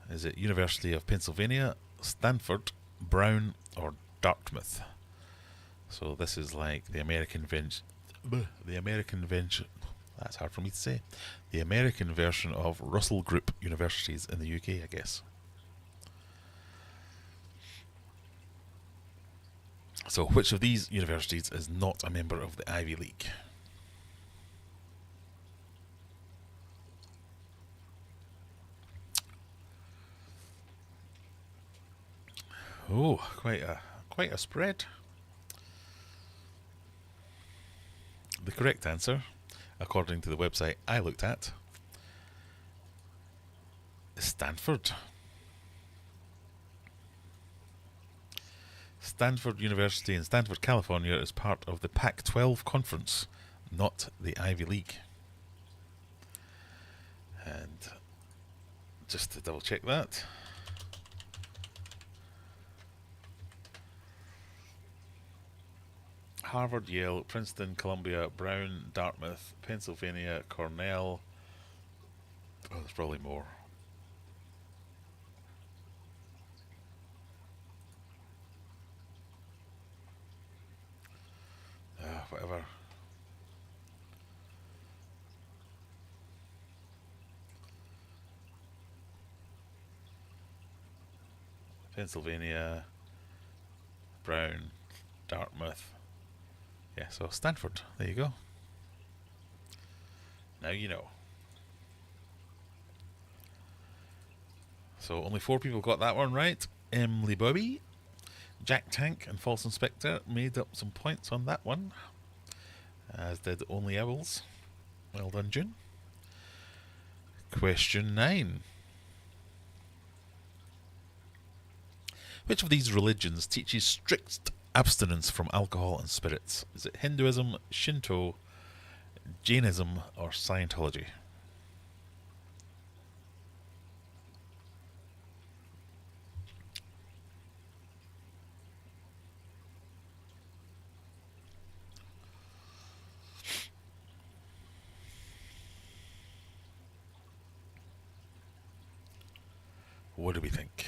Is it University of Pennsylvania, Stanford, Brown, or Dartmouth? So this is like the American that's hard for me to say. The American version of Russell Group universities in the UK, I guess. So which of these universities is not a member of the Ivy League? Oh, quite a spread. The correct answer, according to the website I looked at, is Stanford. Stanford University in Stanford, California is part of the Pac-12 conference, not the Ivy League. And just to double check that, Harvard, Yale, Princeton, Columbia, Brown, Dartmouth, Pennsylvania, Cornell. Oh, there's probably more. Whatever. Pennsylvania, Brown, Dartmouth. Yeah, so Stanford. There you go. Now you know. So only 4 people got that one right. Emily Bobby, Jack Tank, and False Inspector made up some points on that one, as did Only Owls. Well done, June. Question 9. Which of these religions teaches strict abstinence from alcohol and spirits? Is it Hinduism, Shinto, Jainism, or Scientology? What do we think?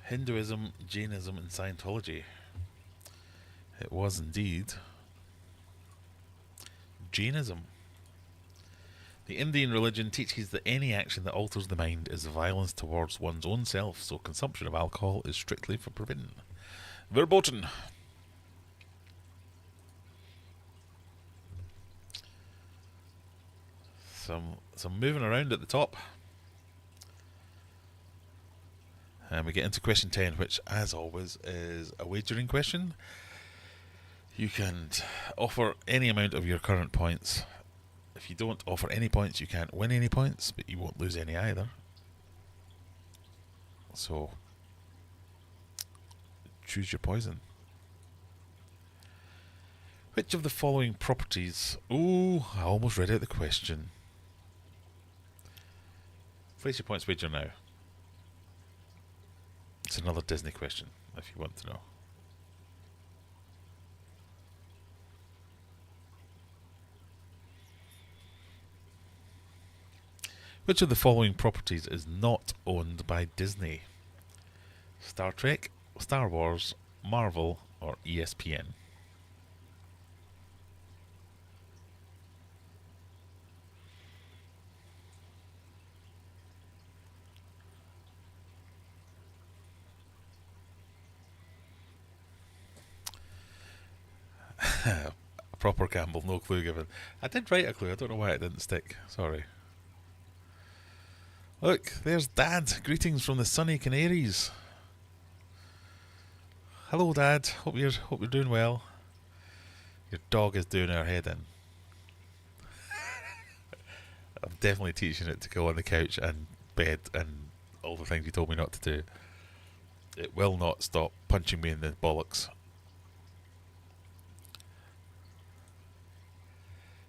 Hinduism, Jainism, and Scientology. It was indeed Jainism. The Indian religion teaches that any action that alters the mind is violence towards one's own self, so consumption of alcohol is strictly forbidden. Verboten. some moving around at the top. And we get into question 10, which, as always, is a wagering question. You can offer any amount of your current points. If you don't offer any points, you can't win any points, but you won't lose any either. So, choose your poison. Which of the following properties... Oh, I almost read out the question. Place your points wager now. It's another Disney question, if you want to know. Which of the following properties is not owned by Disney? Star Trek, Star Wars, Marvel, or ESPN? A proper gamble, no clue given. I did write a clue, I don't know why it didn't stick. Sorry. Look, there's Dad. Greetings from the sunny Canaries. Hello, Dad. Hope you're doing well. Your dog is doing her head in. I'm definitely teaching it to go on the couch and bed and all the things you told me not to do. It will not stop punching me in the bollocks.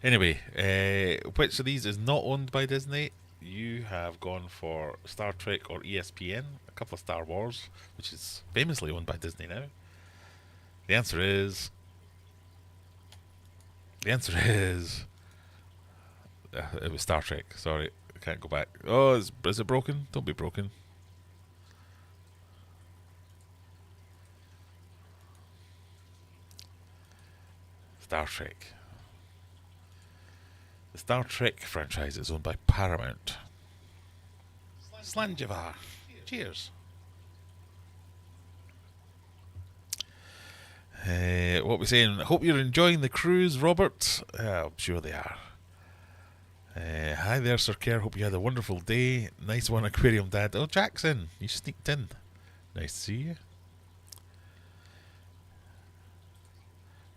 Anyway, which of these is not owned by Disney? You have gone for Star Trek or ESPN, a couple of Star Wars, which is famously owned by Disney now. The answer is... it was Star Trek. Sorry, I can't go back. Oh, is it broken? Don't be broken. Star Trek. The Star Trek franchise is owned by Paramount. Slanjivar. Cheers. What we saying? Hope you're enjoying the cruise, Robert. I'm sure they are. Hi there, Sir Kerr. Hope you had a wonderful day. Nice one, Aquarium Dad. Oh, Jackson, you sneaked in. Nice to see you.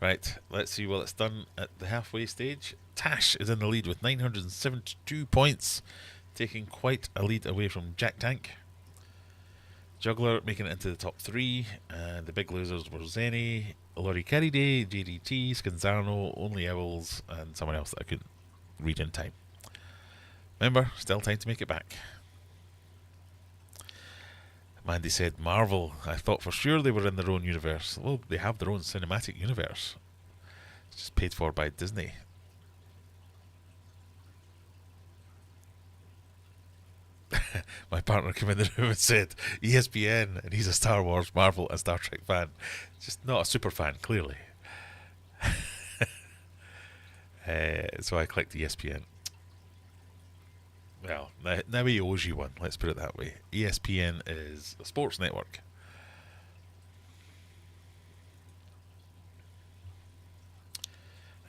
Right, let's see what it's done at the halfway stage. Tash is in the lead with 972 points, taking quite a lead away from Jack Tank. Juggler making it into the top 3, and the big losers were Zenny, Laurie Carriday, JDT, Scanzano, Only Owls, and someone else that I couldn't read in time. Remember, still time to make it back. Mandy said, Marvel. I thought for sure they were in their own universe. Well, they have their own cinematic universe. It's just paid for by Disney. My partner came in the room and said, ESPN, and he's a Star Wars, Marvel, and Star Trek fan. Just not a super fan, clearly. So I clicked ESPN. Well, now he owes you one, let's put it that way. ESPN is a sports network.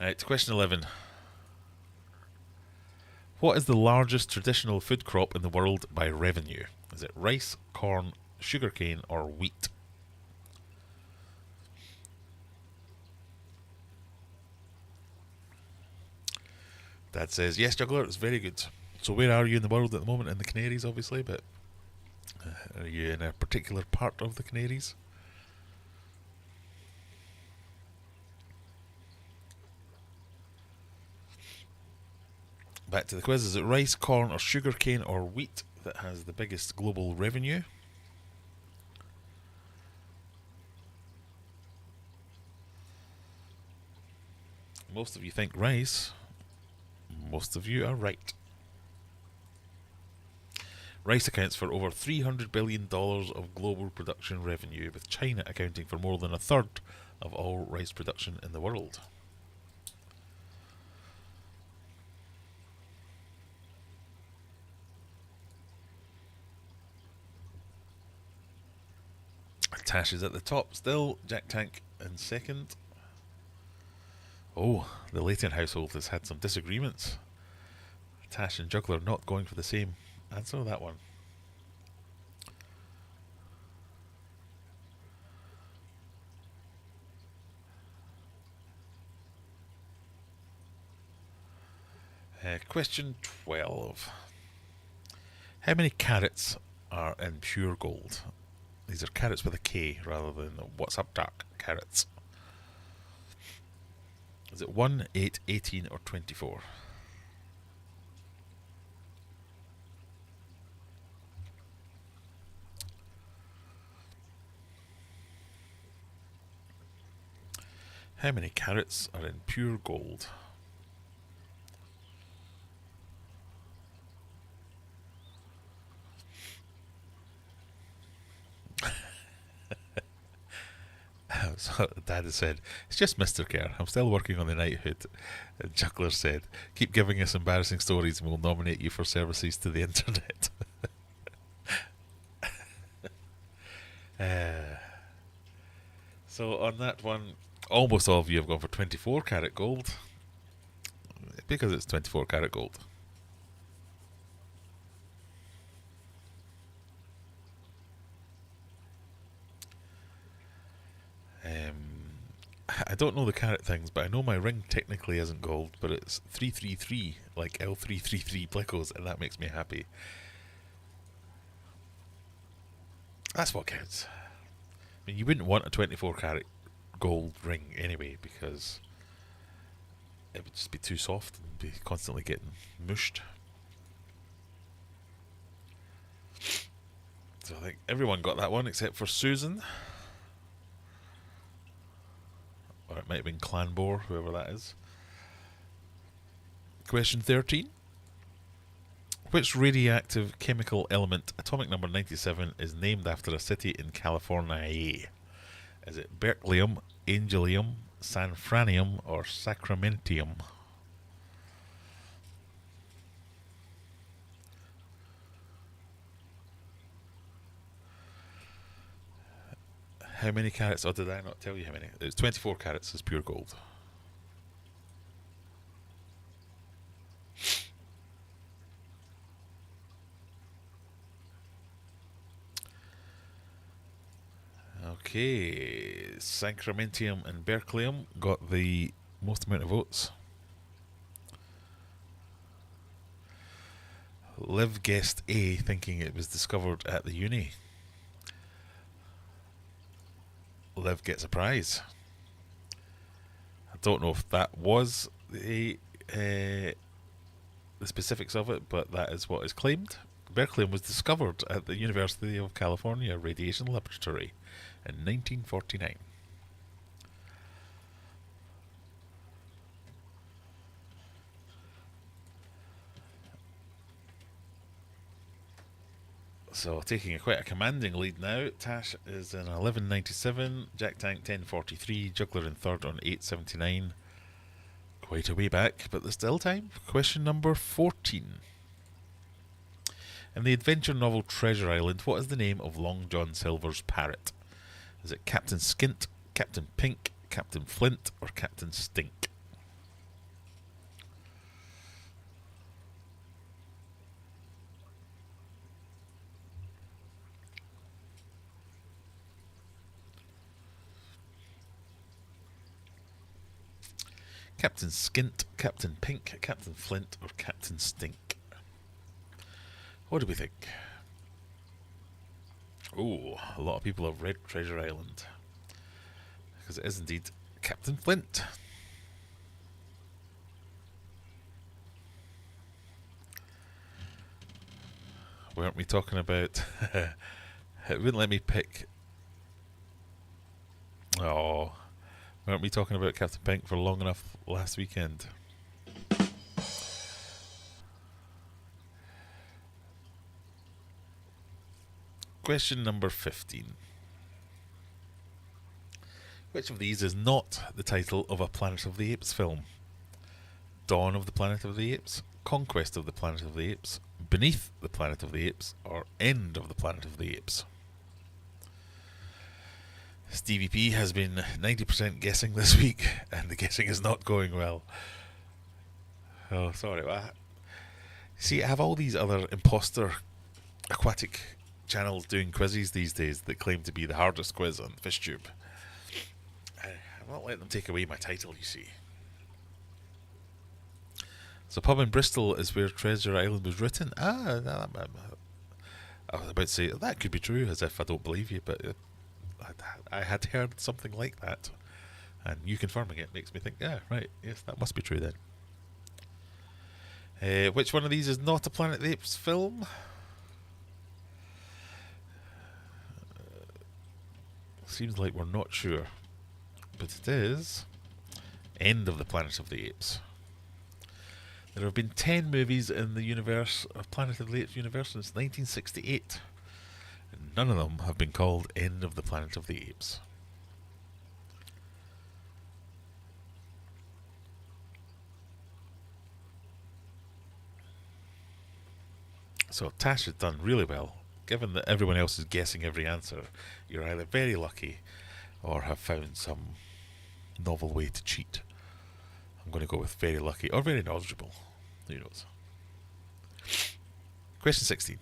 Alright, question 11. What is the largest traditional food crop in the world by revenue? Is it rice, corn, sugarcane, or wheat? Dad says, yes, Juggler, it's very good. So where are you in the world at the moment? In the Canaries, obviously, but are you in a particular part of the Canaries? Back to the quiz. Is it rice, corn, or sugarcane, or wheat that has the biggest global revenue? Most of you think rice. Most of you are right. Rice accounts for over $300 billion of global production revenue, with China accounting for more than a third of all rice production in the world. Tash is at the top still, Jack Tank in second. Oh, the Leighton household has had some disagreements. Tash and Juggler not going for the same answer, that one. Question 12. How many carats are in pure gold? These are carats with a K rather than the what's up dark carats. Is it 1, 8, 18 or 24? How many carats are in pure gold? So Dad has said, it's just Mr. Kerr. I'm still working on the knighthood. And Juggler said, keep giving us embarrassing stories and we'll nominate you for services to the internet. So on that one, almost all of you have gone for 24 karat gold. Because it's 24 karat gold. I don't know the carat things, but I know my ring technically isn't gold, but it's 333, like L333 Plicos, and that makes me happy. That's what counts. I mean, you wouldn't want a 24 karat gold ring anyway, because it would just be too soft and be constantly getting mushed. So I think everyone got that one except for Susan. Or it might have been Clanbore, whoever that is. Question 13. Which radioactive chemical element, atomic number 97, is named after a city in California? Is it berkelium, angelium, sanfranium, or sacramentium? How many carats? Or did I not tell you how many? It's 24 carats is pure gold. Okay, sacramentium and berkelium got the most amount of votes. Liv guessed A, thinking it was discovered at the uni. Liv gets a prize. I don't know if that was the specifics of it, but that is what is claimed. Berkelium was discovered at the University of California Radiation Laboratory in 1949. So taking quite a commanding lead now. Tash is in 11.97, Jack Tank 10.43, Juggler in third on 8.79. Quite a way back, but there's still time. Question number 14. In the adventure novel Treasure Island, what is the name of Long John Silver's parrot? Is it Captain Skint, Captain Pink, Captain Flint, or Captain Stink? Captain Skint, Captain Pink, Captain Flint, or Captain Stink? What do we think? Oh, a lot of people have read Treasure Island. Because it is indeed Captain Flint. Weren't we talking about... It wouldn't let me pick... Oh... Weren't we talking about Captain Pink for long enough last weekend? Question number 15. Which of these is not the title of a Planet of the Apes film? Dawn of the Planet of the Apes, Conquest of the Planet of the Apes, Beneath the Planet of the Apes, or End of the Planet of the Apes? Stevie P has been 90% guessing this week, and the guessing is not going well. Oh, sorry about that. See, I have all these other imposter aquatic channels doing quizzes these days that claim to be the hardest quiz on FishTube. I'm not letting them take away my title, you see. So, pub in Bristol is where Treasure Island was written. I was about to say that could be true, as if I don't believe you, but I had heard something like that, and you confirming it makes me think, yeah, right, yes, that must be true then. Which one of these is not a Planet of the Apes film? Seems like we're not sure, but it is End of the Planet of the Apes. There have been 10 movies in the universe of Planet of the Apes universe since 1968. And none of them have been called End of the Planet of the Apes. So Tash has done really well. Given that everyone else is guessing every answer, you're either very lucky or have found some novel way to cheat. I'm going to go with very lucky or very knowledgeable. Who knows? Question 16.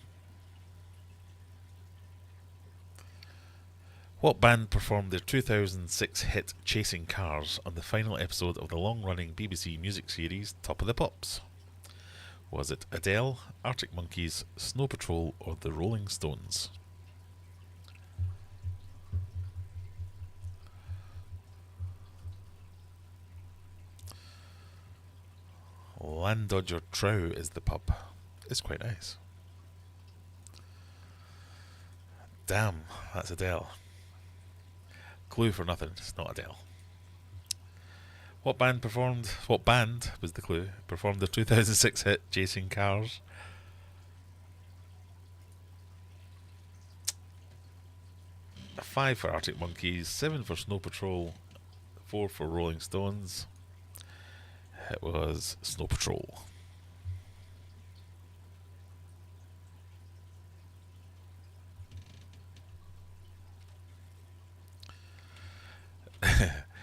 What band performed their 2006 hit Chasing Cars on the final episode of the long-running BBC music series Top of the Pops? Was it Adele, Arctic Monkeys, Snow Patrol, or the Rolling Stones? Land Dodger Trow is the pub. It's quite nice. Damn, that's Adele. Clue for nothing, it's not Adele. What band was the clue, performed the 2006 hit Chasing Cars? A 5 for Arctic Monkeys, 7 for Snow Patrol, 4 for Rolling Stones. It was Snow Patrol.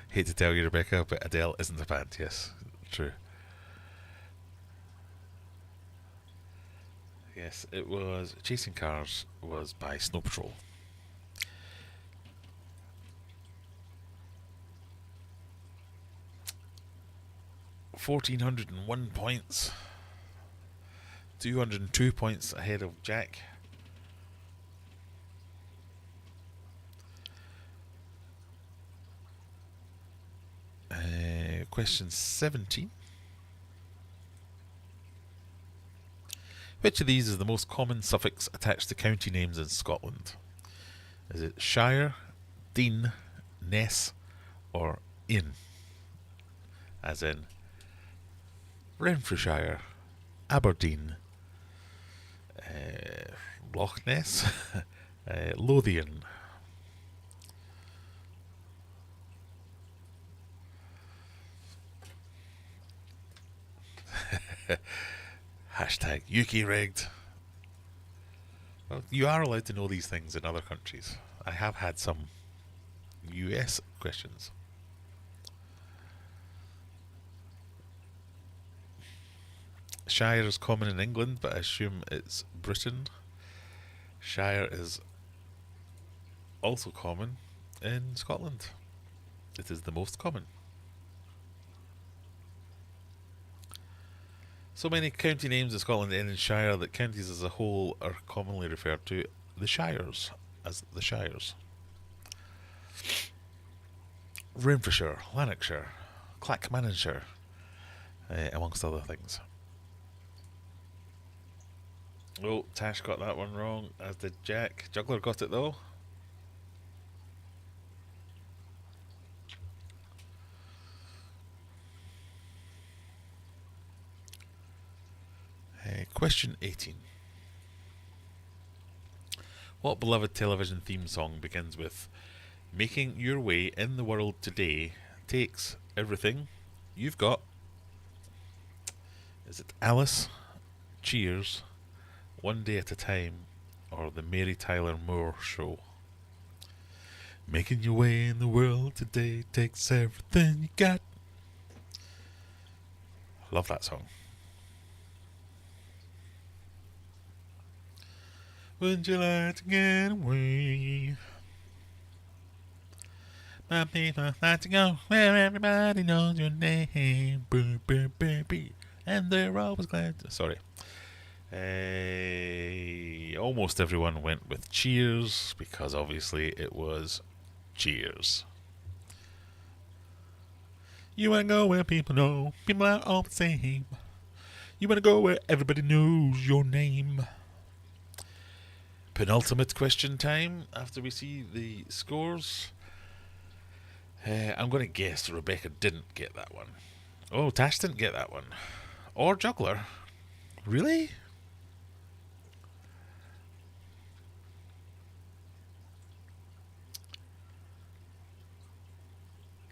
Hate to tell you, Rebecca, but Adele isn't a band. Yes, true. Yes, it was Chasing Cars was by Snow Patrol. £1,401 points. 202 points ahead of Jack. Question 17. Which of these is the most common suffix attached to county names in Scotland? Is it Shire, Dean, Ness, or In? As in Renfrewshire, Aberdeen, Loch Ness, Lothian. Hashtag UK rigged. Well, you are allowed to know these things in other countries. I have had some US questions. Shire is common in England, but I assume it's Britain. Shire is also common in Scotland. It is the most common. So many county names in Scotland end in Shire that counties as a whole are commonly referred to the Shires as the Shires. Renfrewshire, Lanarkshire, Clackmannanshire, amongst other things. Oh, Tash got that one wrong, as did Jack. Juggler got it though. Question 18. What beloved television theme song begins with "Making your way in the world today takes everything you've got"? Is it Alice, Cheers, One Day at a Time, or the Mary Tyler Moore Show? Making your way in the world today takes everything you got. Love that song. Would you like to get away? My people like to go where everybody knows your name. Boo, boo, boo, boo. And they're always glad to... Sorry. Almost everyone went with Cheers, because obviously it was Cheers. You wanna go where people know people are all the same. You wanna go where everybody knows your name. Penultimate question time after we see the scores. I'm going to guess Rebecca didn't get that one. Oh, Tash didn't get that one. Or Juggler. Really?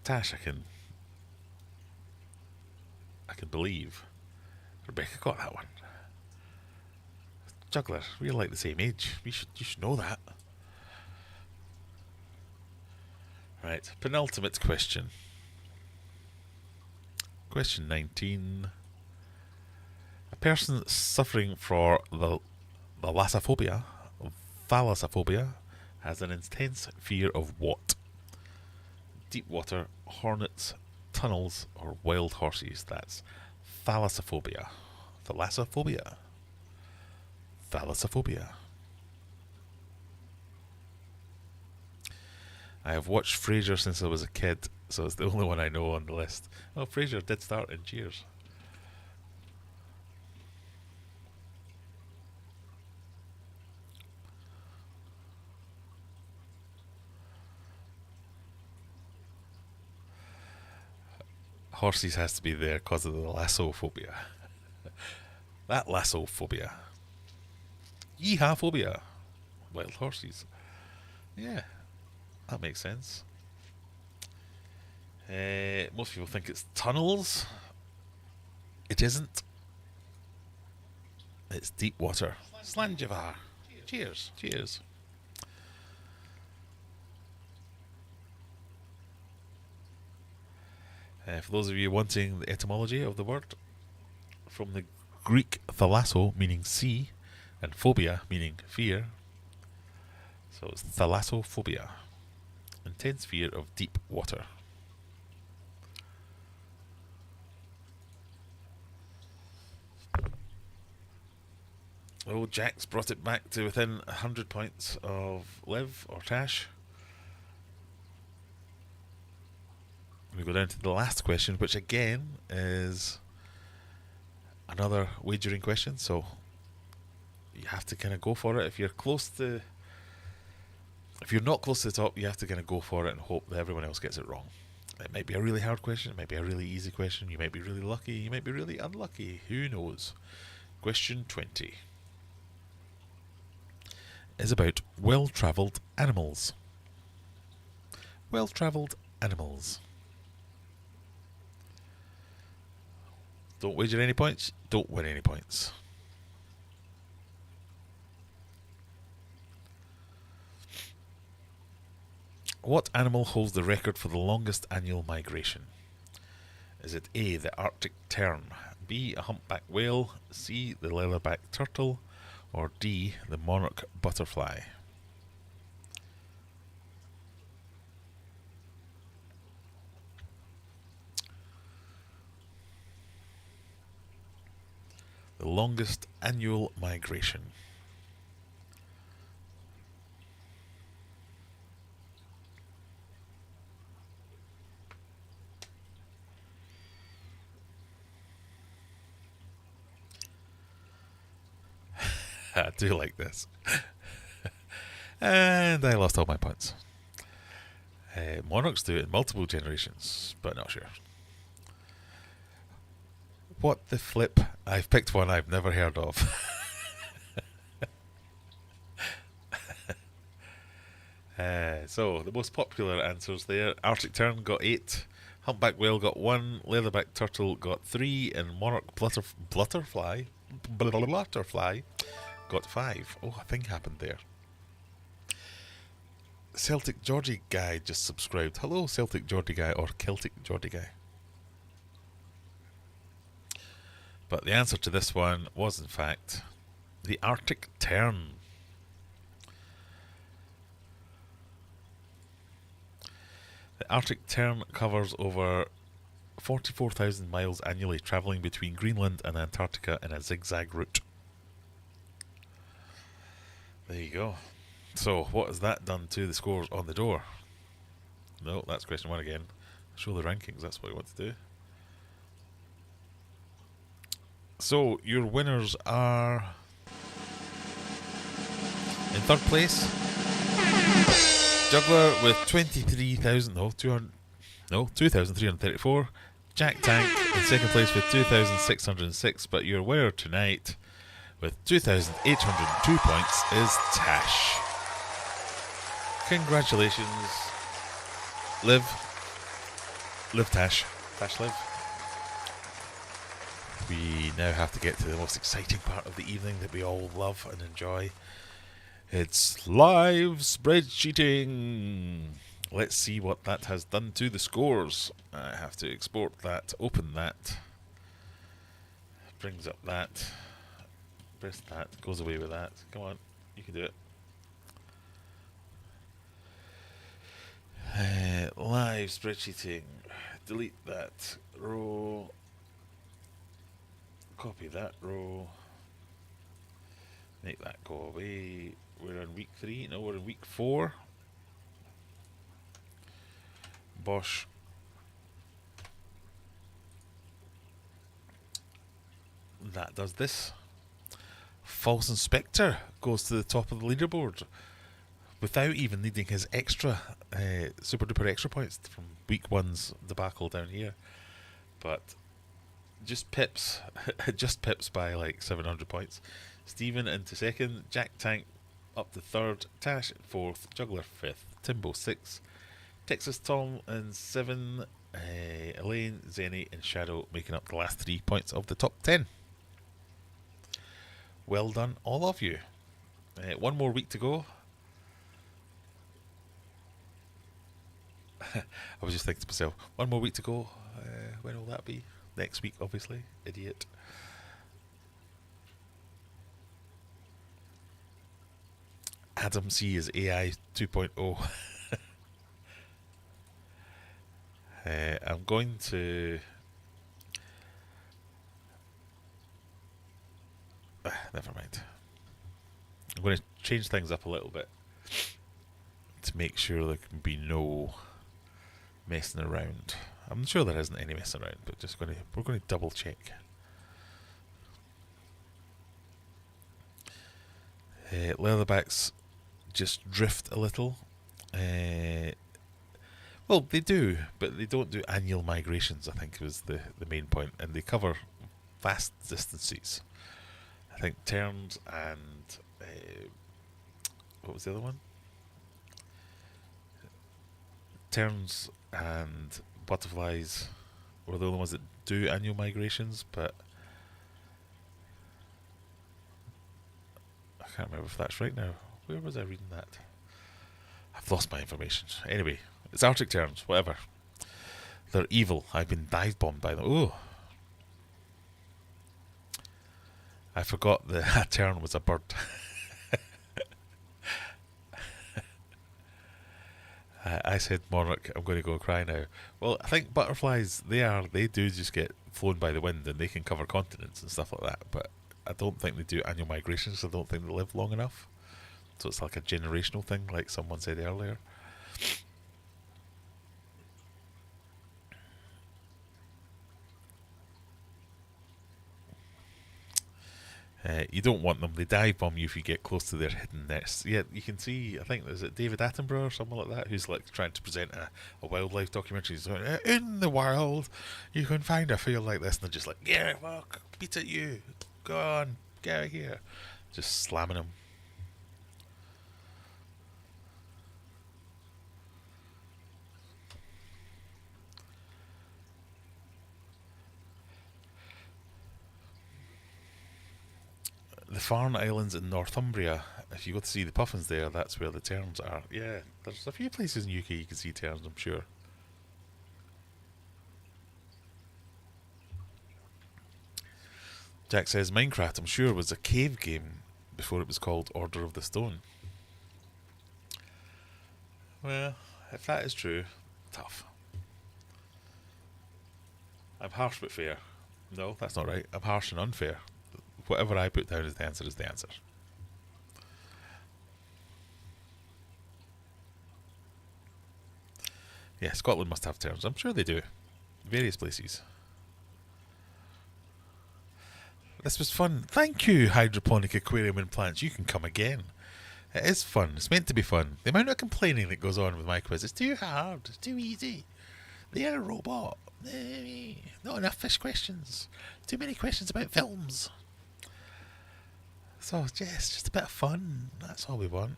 Tash, I can believe Rebecca got that one. Juggler, we're like the same age. You should know that. Right, penultimate question. Question 19. A person suffering from the thalassophobia has an intense fear of what? Deep water, hornets, tunnels, or wild horses. That's thalassophobia. Thalassophobia. Thalassophobia. I have watched Frasier since I was a kid, so it's the only one I know on the list. Oh, Frasier did start in Cheers. Horses has to be there because of the lassophobia. That lassophobia. Yeehaw phobia. Wild horses. Yeah. That makes sense. Most people think it's tunnels. It isn't. It's deep water. Slanjivar. Cheers. Cheers. For those of you wanting the etymology of the word, from the Greek thalasso, meaning sea, and phobia, meaning fear. So it's thalassophobia. Intense fear of deep water. Oh, Jack's brought it back to within 100 points of Liv or Tash. We go down to the last question, which again is another wagering question, so you have to kind of go for it. If you're not close to the top, you have to kind of go for it and hope that everyone else gets it wrong. It might be a really hard question, it might be a really easy question, you might be really lucky, you might be really unlucky, who knows. Question 20 is about well-travelled animals. Well-travelled animals. Don't wager any points, don't win any points. What animal holds the record for the longest annual migration? Is it A, the Arctic tern, B, a humpback whale, C, the leatherback turtle, or D, the monarch butterfly? The longest annual migration. I do like this. And I lost all my points. Monarchs do it in multiple generations, but not sure. What the flip? I've picked one I've never heard of. So, the most popular answers there. Arctic tern got 8, humpback whale got 1, leatherback turtle got 3, and monarch butterfly got 5. Oh, a thing happened there. Celtic Geordie Guy just subscribed. Hello, Celtic Geordie Guy, or Celtic Geordie Guy. But the answer to this one was, in fact, the Arctic tern. The Arctic tern covers over 44,000 miles annually, travelling between Greenland and Antarctica in a zigzag route. There you go. So, what has that done to the scores on the door? No, that's question one again. Show the rankings, that's what we want to do. So, your winners are... in third place, Juggler with 2,334. Jack Tank in second place with 2,606. But your winner tonight with 2,802 points is Tash. Congratulations, Liv. Liv Tash. Tash Liv. We now have to get to the most exciting part of the evening that we all love and enjoy. It's live spreadsheeting. Let's see what that has done to the scores. I have to export that, open that. Brings up that. Press that, goes away with that. Come on, you can do it. Live spreadsheeting. Delete that row. Copy that row. Make that go away. We're in week 3. No, we're in week 4. Bosh. That does this. False Inspector goes to the top of the leaderboard without even needing his extra, super duper extra points from week 1's debacle down here. But just pips, just pips by like 700 points. Stephen into second, Jack Tank up to third, Tash at fourth, Juggler fifth, Timbo sixth, Texas Tom in 7, Elaine, Zenny and Shadow making up the last 3 points of the top 10. Well done, all of you. One more week to go. I was just thinking to myself, one more week to go. When will that be? Next week, obviously. Idiot. Adam C is AI 2.0. I'm going to... never mind. I'm going to change things up a little bit to make sure there can be no messing around. I'm sure there isn't any messing around, but we're going to double check. Leatherbacks just drift a little. Well, they do, but they don't do annual migrations, I think was the main point, and they cover vast distances. I think terns and what was the other one? Terns and butterflies were the only ones that do annual migrations, but I can't remember if that's right now. Where was I reading that? I've lost my information. Anyway, it's Arctic terns, whatever. They're evil. I've been dive bombed by them. Ooh. I forgot that a tern was a bird. I said monarch, I'm going to go cry now. Well, I think butterflies, they do just get flown by the wind and they can cover continents and stuff like that, but I don't think they do annual migrations. I don't think they live long enough. So it's like a generational thing, like someone said earlier. You don't want them. They dive bomb you if you get close to their hidden nests. Yeah, you can see, I think, is it David Attenborough or someone like that, who's like trying to present a wildlife documentary. He's going, in the wild, you can find a field like this. And they're just like, yeah, well, beat at you. Go on, get out of here. Just slamming them. The Farne Islands in Northumbria, if you go to see the puffins there, that's where the terns are. Yeah, there's a few places in the UK you can see terns, I'm sure. Jack says, Minecraft, I'm sure, was a cave game before it was called Order of the Stone. Well, if that is true, Tough. I'm harsh but fair. No, that's not right. I'm harsh and unfair. Whatever I put down as the answer is the answer. Yeah, Scotland must have terms. I'm sure they do. Various places. This was fun. Thank you, hydroponic aquarium and plants. You can come again. It is fun. It's meant to be fun. The amount of complaining that goes on with my quiz is too hard. It's too easy. They're a robot. Not enough fish questions. Too many questions about films. So, yes, just a bit of fun. That's all we want.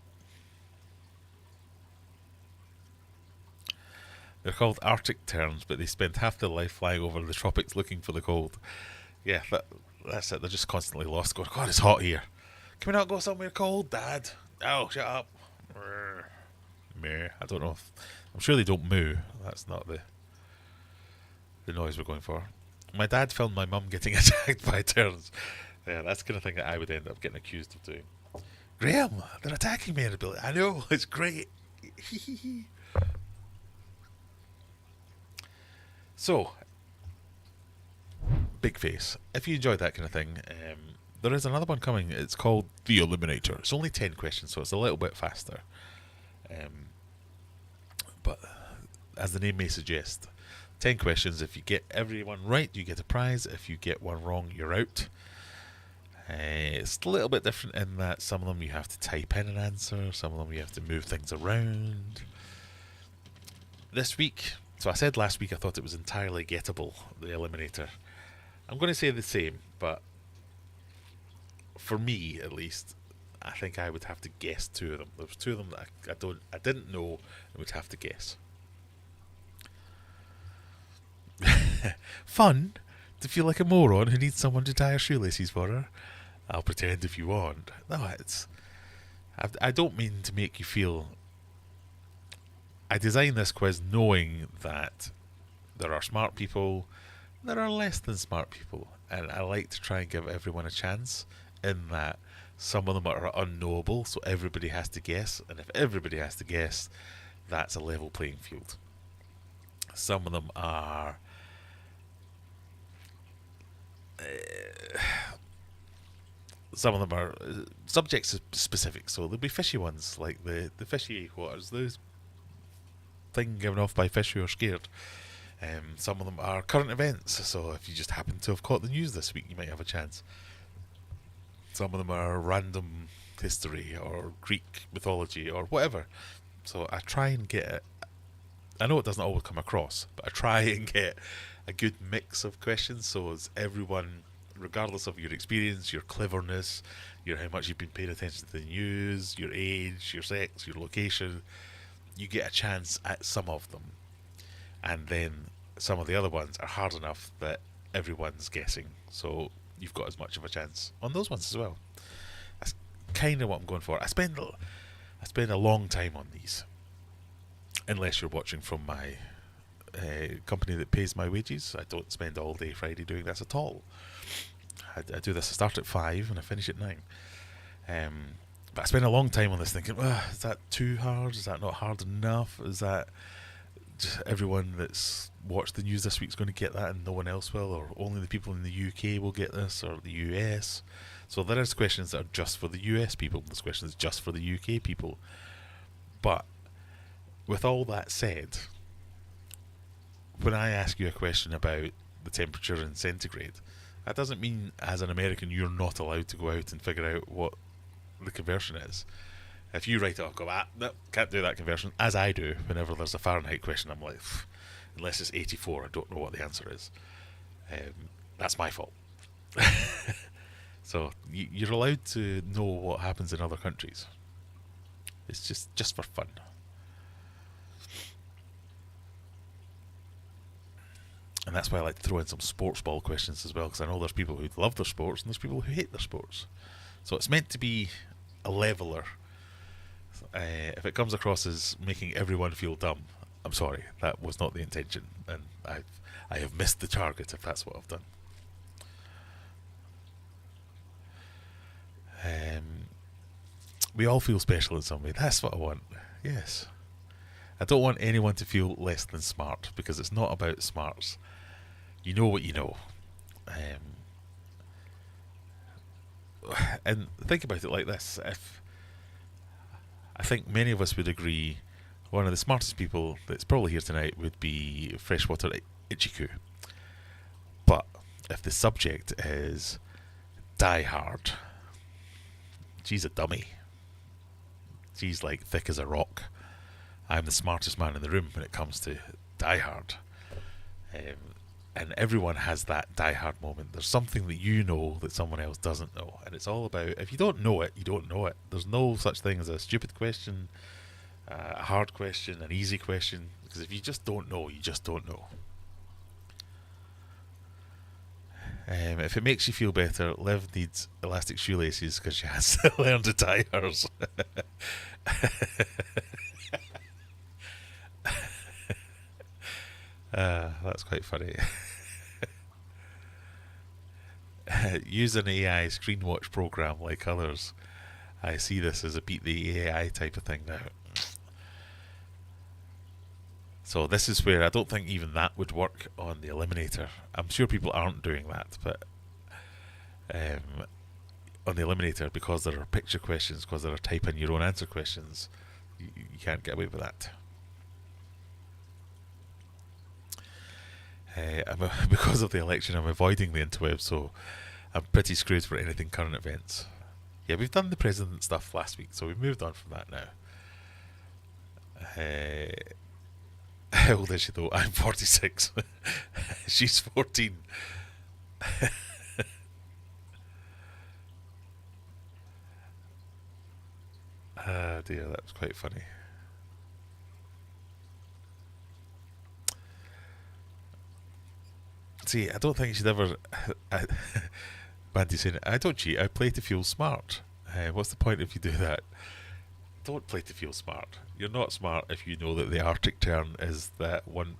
They're called Arctic terns, but they spend half their life flying over the tropics looking for the cold. Yeah, that's it. They're just constantly lost, going, God, it's hot here. Can we not go somewhere cold, Dad? Oh, shut up. Meh. I don't know. I'm sure they don't moo. That's not the noise we're going for. My dad filmed my mum getting attacked by terns. Yeah, that's the kind of thing that I would end up getting accused of doing. Graham, they're attacking me. And I'd be like, I know, it's great. So, big face. If you enjoyed that kind of thing, there is another one coming. It's called the Eliminator. It's only 10 questions, so it's a little bit faster. But as the name may suggest, 10 questions. If you get everyone right, you get a prize. If you get one wrong, you're out. It's a little bit different in that some of them you have to type in an answer, some of them you have to move things around. This week, so I said last week I thought it was entirely gettable, the Eliminator. I'm going to say the same, but for me at least, I think I would have to guess two of them. There was two of them that I didn't know and would have to guess. Fun to feel like a moron who needs someone to tie her shoelaces for her. I'll pretend if you want. No, I don't mean to make you feel. I designed this quiz knowing that there are smart people, there are less than smart people, and I like to try and give everyone a chance in that some of them are unknowable, so everybody has to guess, and if everybody has to guess, that's a level playing field. Some of them are subject specific, so there'll be fishy ones, like the fishy waters, those thing given off by fish who are scared. Some of them are current events, so if you just happen to have caught the news this week, you might have a chance. Some of them are random history or Greek mythology or whatever. So I try and get it. I know it doesn't always come across, but I try and get a good mix of questions, so as everyone, regardless of your experience, your cleverness, how much you've been paying attention to the news, your age, your sex, your location, you get a chance at some of them. And then some of the other ones are hard enough that everyone's guessing, so you've got as much of a chance on those ones as well. That's kind of what I'm going for. I spend a long time on these, unless you're watching from my company that pays my wages. I don't spend all day Friday doing this at all. I do this. I start at 5 and I finish at 9. But I spend a long time on this thinking, is that too hard? Is that not hard enough? Is that just everyone that's watched the news this week is going to get that and no one else will? Or only the people in the UK will get this, or the US? So there is questions that are just for the US people. There's questions just for the UK people. But with all that said, when I ask you a question about the temperature in centigrade, that doesn't mean as an American you're not allowed to go out and figure out what the conversion is. If you write it up, go, no, can't do that conversion, as I do whenever there's a Fahrenheit question. I'm like, unless it's 84, I don't know what the answer is. That's my fault. So you're allowed to know what happens in other countries. It's just for fun. And that's why I like to throw in some sports ball questions as well, because I know there's people who love their sports and there's people who hate their sports. So it's meant to be a leveler. If it comes across as making everyone feel dumb, I'm sorry, that was not the intention, and I have missed the target if that's what I've done. We all feel special in some way. That's what I want. Yes. I don't want anyone to feel less than smart, because it's not about smarts. You know what you know. And think about it like this. If I think many of us would agree one of the smartest people that's probably here tonight would be Freshwater Ichiku. But if the subject is Die Hard, she's a dummy. She's like thick as a rock. I'm the smartest man in the room when it comes to Die Hard. And everyone has that Die Hard moment. There's something that you know that someone else doesn't know. And it's all about, if you don't know it, you don't know it. There's no such thing as a stupid question, a hard question, an easy question. Because if you just don't know, you just don't know. If it makes you feel better, Liv needs elastic shoelaces because she has to learn to tie hers. That's quite funny. Use an AI screen watch program like others. I see this as a beat the AI type of thing now. So this is where I don't think even that would work on the Eliminator. I'm sure people aren't doing that, but on the Eliminator, because there are picture questions, because there are type in your own answer questions, you can't get away with that. Because of the election, I'm avoiding the interweb, so I'm pretty screwed for anything current events. Yeah, we've done the president stuff last week, so we've moved on from that now. How old is she though? I'm 46. She's 14. Ah dear, that was quite funny. See, I don't think you should ever... Bandy's saying, I don't cheat, I play to feel smart. What's the point if you do that? Don't play to feel smart. You're not smart if you know that the Arctic tern is that one.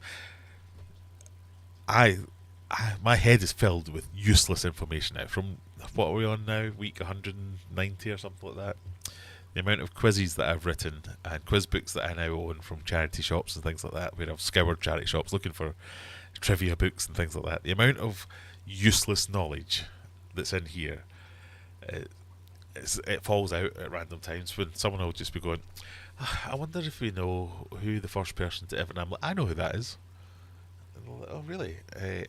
My head is filled with useless information now. From what are we on now? Week 190 or something like that. The amount of quizzes that I've written and quiz books that I now own from charity shops and things like that, where I've scoured charity shops looking for trivia books and things like that. The amount of useless knowledge that's in here. It falls out at random times when someone will just be going, I wonder if we know who the first person to ever... And I'm like, I know who that is. And like, oh, really?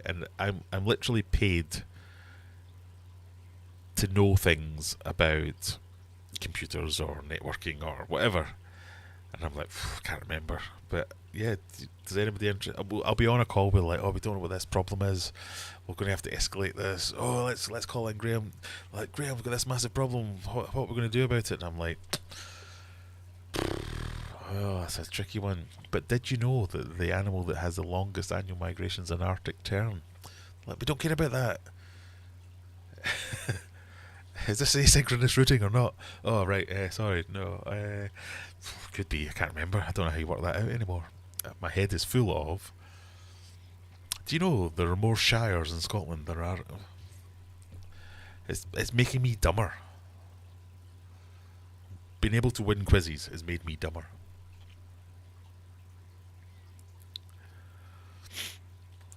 And I'm literally paid to know things about computers or networking or whatever. And I'm like, I can't remember. But yeah, does anybody I'll be on a call with like, oh, we don't know what this problem is. We're going to have to escalate this. Oh, let's call in Graham. Like, Graham, we've got this massive problem. What are we going to do about it? And I'm like, oh, that's a tricky one. But did you know that the animal that has the longest annual migration is an Arctic tern? Like, we don't care about that. Is this asynchronous routing or not? Oh, right. Sorry. No. Could be. I can't remember. I don't know how you work that out anymore. My head is full of... Do you know there are more shires in Scotland than there are... It's making me dumber. Being able to win quizzes has made me dumber.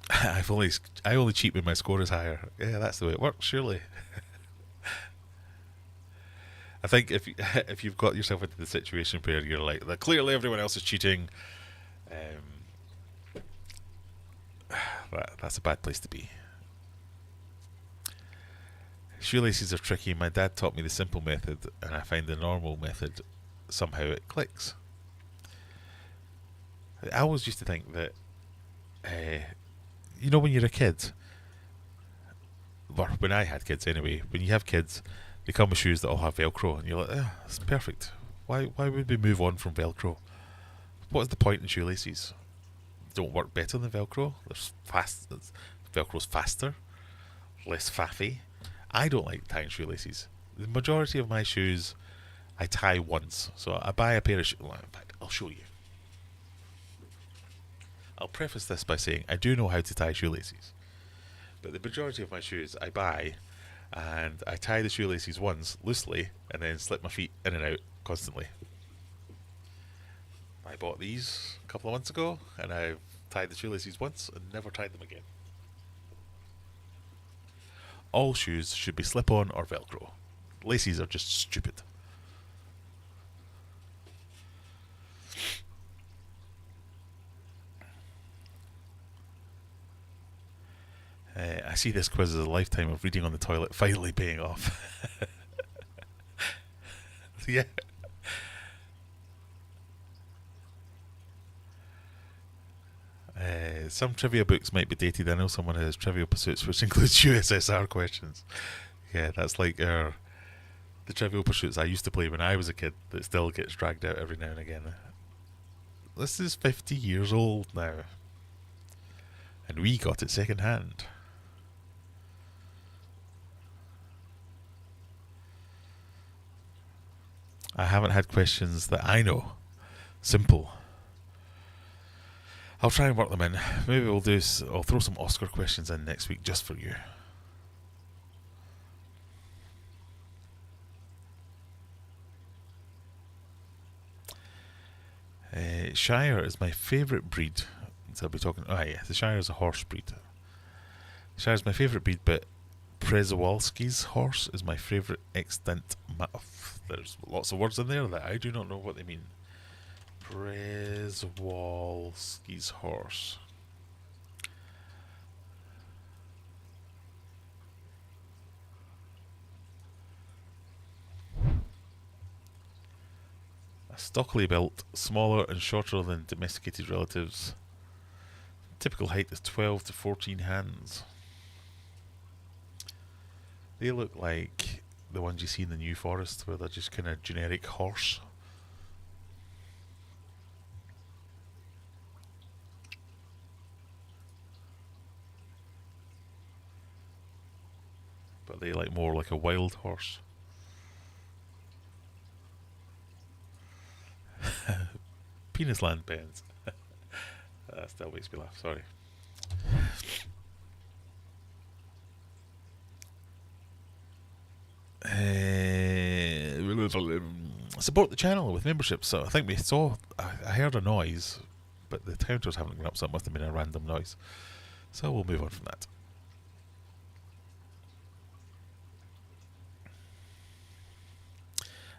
I only cheat when my score is higher. Yeah, that's the way it works, surely. I think if you've got yourself into the situation where you're like, clearly everyone else is cheating, that's a bad place to be. Shoelaces are tricky. My dad taught me the simple method, and I find the normal method somehow it clicks. I always used to think that, you know, when you're a kid, or when I had kids anyway, when you have kids, they come with shoes that all have Velcro, and you're like, that's perfect. Why would we move on from Velcro? What is the point in shoelaces? Don't work better than Velcro. Velcro's faster, less faffy. I don't like tying shoelaces. The majority of my shoes I tie once. So I buy a pair of shoes. In fact, I'll show you. I'll preface this by saying I do know how to tie shoelaces. But the majority of my shoes I buy, and I tie the shoelaces once loosely and then slip my feet in and out constantly. I bought these a couple of months ago, and I've tied the shoelaces once and never tied them again. All shoes should be slip-on or Velcro. Laces are just stupid. I see this quiz as a lifetime of reading on the toilet finally paying off. Yeah. Some trivia books might be dated. I know someone has Trivial Pursuits, which includes USSR questions. Yeah, that's like the Trivial Pursuits I used to play when I was a kid that still gets dragged out every now and again. This is 50 years old now. And we got it second hand. I haven't had questions that I know. Simple. I'll try and work them in. Maybe I'll throw some Oscar questions in next week just for you. Shire is my favourite breed. So I'll be talking. Oh yeah, the Shire is a horse breed. Shire is my favourite breed, but Przewalski's horse is my favourite extant. There's lots of words in there that I do not know what they mean. Przewalski's horse. A stockily built, smaller and shorter than domesticated relatives. Typical height is 12 to 14 hands. They look like the ones you see in the New Forest, where they're just kind of generic horse. But they like more like a wild horse. Penis land pens. That still makes me laugh, sorry. Support the channel with memberships. So I think I heard a noise, but the counters haven't gone up, so it must have been a random noise. So we'll move on from that.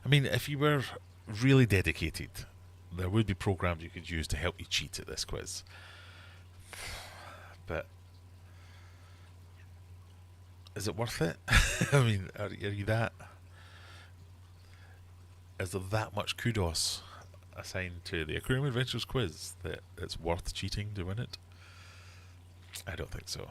I mean, if you were really dedicated, there would be programs you could use to help you cheat at this quiz. But is it worth it? I mean, are you that? Is there that much kudos assigned to the Aquarium Adventures quiz that it's worth cheating to win it? I don't think so.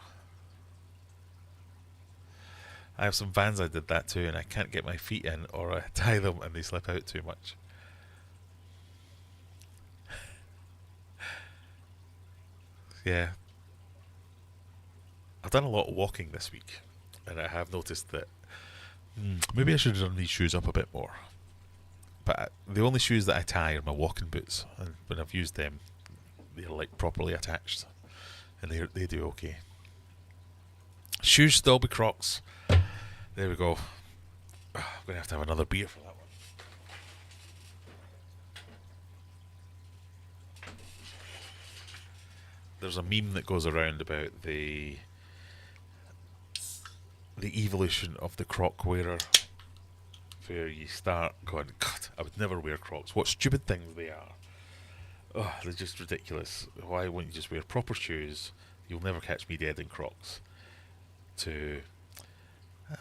I have some Vans I did that to, and I can't get my feet in, or I tie them and they slip out too much. Yeah. I've done a lot of walking this week, and I have noticed that maybe I should have done these shoes up a bit more. But the only shoes that I tie are my walking boots, and when I've used them, they're like properly attached, and they do okay. Shoes still be Crocs. There we go. I'm going to have another beer for that one. There's a meme that goes around about the evolution of the Croc wearer, where you start going, God, I would never wear Crocs. What stupid things they are. Oh, they're just ridiculous. Why wouldn't you just wear proper shoes? You'll never catch me dead in Crocs. To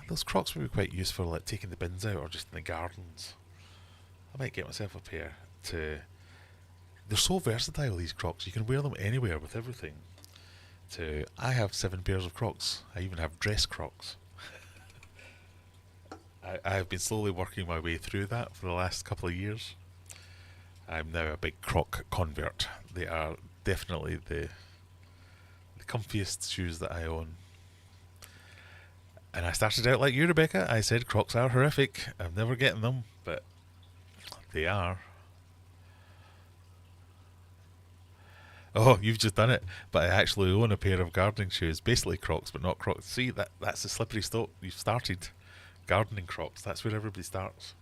those Crocs would be quite useful, like taking the bins out or just in the gardens. I might get myself a pair. They're so versatile, these Crocs. You can wear them anywhere with everything. I have 7 pairs of Crocs. I even have dress Crocs. I have been slowly working my way through that for the last couple of years. I'm now a big Croc convert. They are definitely the comfiest shoes that I own. And I started out like you, Rebecca. I said Crocs are horrific. I'm never getting them, but they are. Oh, you've just done it. But I actually own a pair of gardening shoes, basically Crocs, but not Crocs. See, that's the slippery slope. You've started gardening Crocs. That's where everybody starts.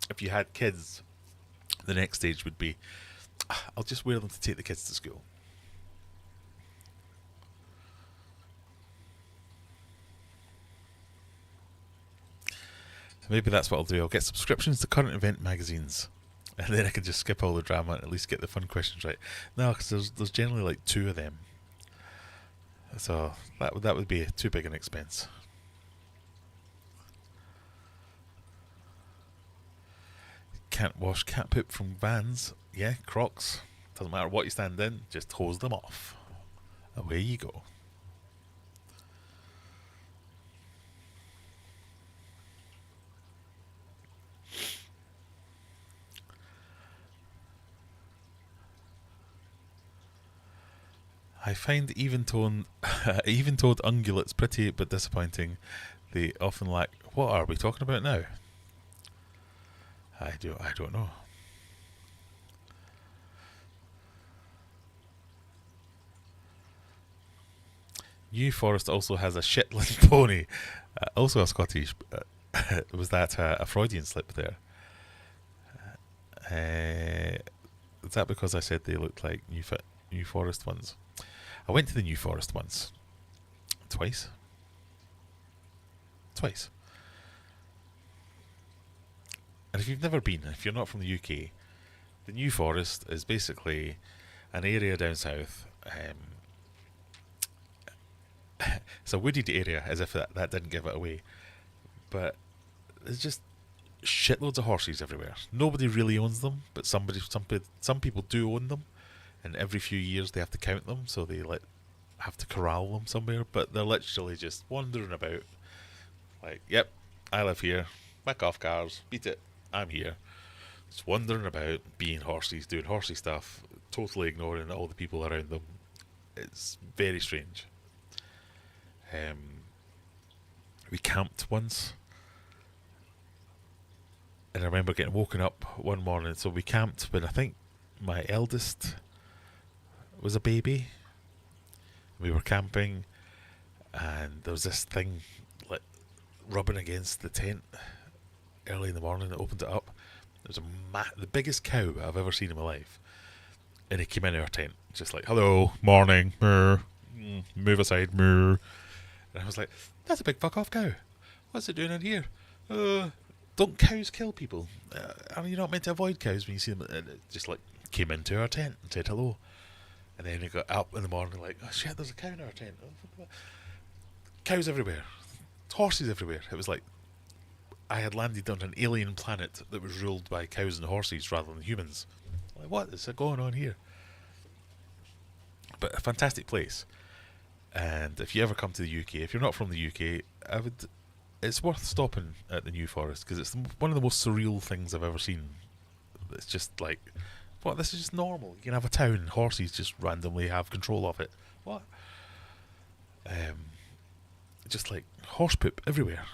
if you had kids, the next stage would be, I'll just wear them to take the kids to school. So maybe that's what I'll do. I'll get subscriptions to current event magazines, and then I can just skip all the drama and at least get the fun questions right. No, because there's generally like 2 of them, so that would be too big an expense. Can't wash cat poop from vans. Yeah, Crocs. Doesn't matter what you stand in, just hose them off. Away you go. I find even-toed ungulates pretty but disappointing. They often lack... What are we talking about now? I don't know. New Forest also has a Shetland pony. Also a Scottish... was that a Freudian slip there? Is that because I said they looked like New Forest ones? I went to the New Forest once. Twice. And if you've never been, if you're not from the UK, the New Forest is basically an area down south. It's a wooded area, as if that didn't give it away. But there's just shitloads of horses everywhere. Nobody really owns them, but some people do own them. And every few years they have to count them, so they have to corral them somewhere. But they're literally just wandering about. Like, yep, I live here. Back off, cars. Beat it. I'm here. Just wandering about, being horses, doing horsey stuff, totally ignoring all the people around them. It's very strange. We camped once. And I remember getting woken up one morning. So we camped when I think my eldest was a baby. We were camping, and there was this thing like rubbing against the tent early in the morning. I opened it up. There was the biggest cow I've ever seen in my life, and he came into our tent just like, "Hello, morning, moo, move aside, moo." And I was like, "That's a big fuck off cow. What's it doing in here? Don't cows kill people? Are you not meant to avoid cows when you see them?" And it just like came into our tent and said hello. And then he got up in the morning like, "Oh shit, there's a cow in our tent." Cows everywhere. Horses everywhere. It was like I had landed on an alien planet that was ruled by cows and horses rather than humans. Like, what is going on here? But a fantastic place. And if you ever come to the UK, if you're not from the UK, it's worth stopping at the New Forest, because it's one of the most surreal things I've ever seen. It's just like, what, this is just normal. You can have a town and horses just randomly have control of it. What? Just like horse poop everywhere.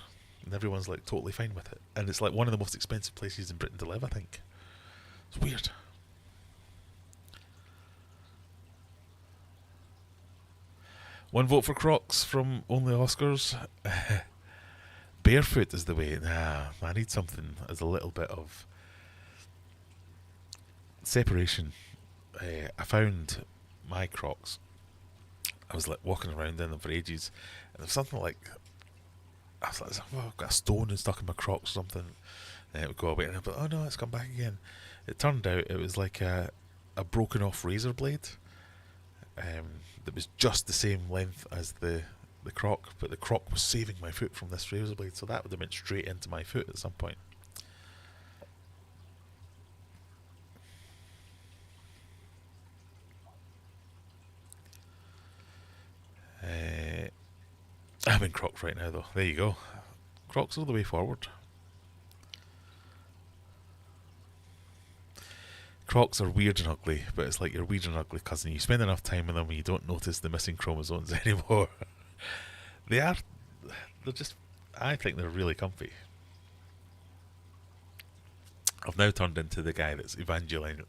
And everyone's like totally fine with it. And it's like one of the most expensive places in Britain to live, I think. It's weird. One vote for Crocs from Only Oscars. Barefoot is the way. Nah, I need something as a little bit of separation. I found my Crocs. I was like walking around in them for ages, and there was something like, I was like, "Oh, I've got a stone stuck in my Crocs or something." And it would go away, and I'd be like, "Oh no, it's come back again." It turned out it was like a broken off razor blade. That was just the same length as the Croc, but the Croc was saving my foot from this razor blade, so that would have went straight into my foot at some point. I'm in Crocs right now, though. There you go. Crocs are the way forward. Crocs are weird and ugly, but it's like your weird and ugly cousin. You spend enough time with them and you don't notice the missing chromosomes anymore. They're just, I think they're really comfy. I've now turned into the guy that's evangelicalism.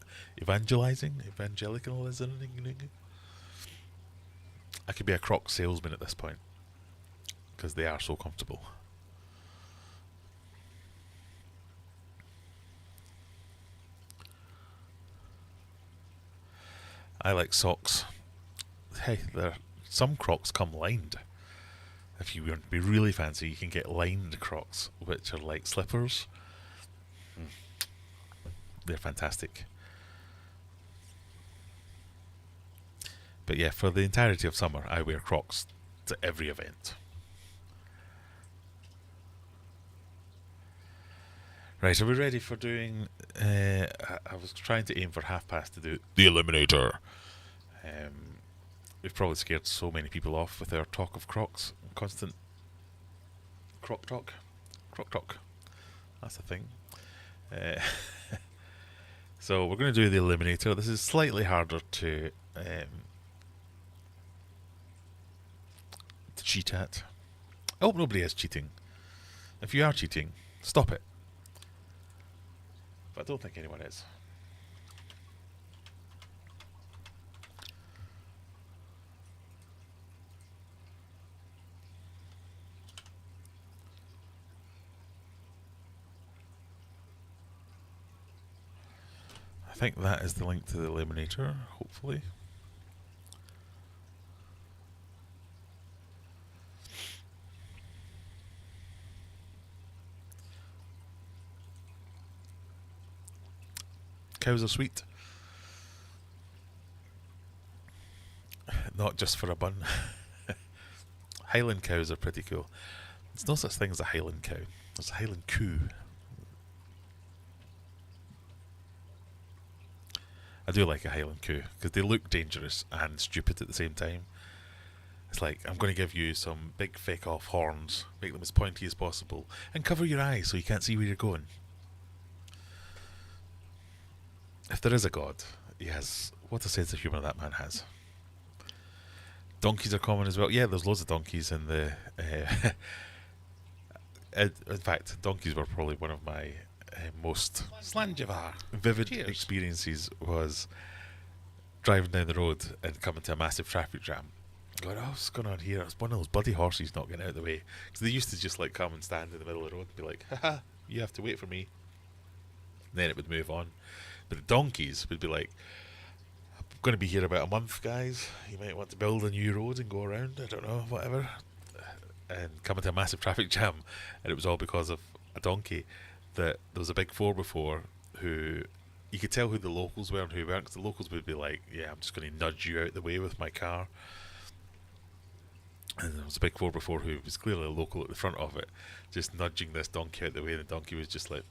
I could be a Croc salesman at this point, because they are so comfortable. I like socks. Hey, some Crocs come lined. If you want to be really fancy, you can get lined Crocs, which are like slippers. They're fantastic. But yeah, for the entirety of summer, I wear Crocs to every event. Right, are we ready for doing... I was trying to aim for 1:30 to do the Eliminator. We've probably scared so many people off with our talk of Crocs. Constant Croc talk. Croc talk. That's the thing. So we're going to do the Eliminator. This is slightly harder to cheat at. I hope nobody is cheating. If you are cheating, stop it. But I don't think anyone is. I think that is the link to the Eliminator, hopefully. Cows are sweet. Not just for a bun. Highland cows are pretty cool. There's no such thing as a Highland cow. There's a Highland coo. I do like a Highland coo because they look dangerous and stupid at the same time. It's like, I'm going to give you some big fake off horns, make them as pointy as possible, and cover your eyes so you can't see where you're going. If there is a god, he has... What a sense of humour that man has. Donkeys are common as well. Yeah, there's loads of donkeys in the... in fact, donkeys were probably one of my most vivid experiences was driving down the road and coming to a massive traffic jam. Going, oh, what's going on here? It's one of those bloody horses not getting out of the way. Because they used to just like come and stand in the middle of the road and be like, haha, you have to wait for me. And then it would move on. But the donkeys would be like, I'm going to be here about a month, guys. You might want to build a new road and go around. I don't know, whatever. And come into a massive traffic jam. And it was all because of a donkey. That there was a big 4x4 who... You could tell who the locals were and who weren't. Because the locals would be like, yeah, I'm just going to nudge you out the way with my car. And there was a big 4x4 who was clearly a local at the front of it. Just nudging this donkey out the way. And the donkey was just like...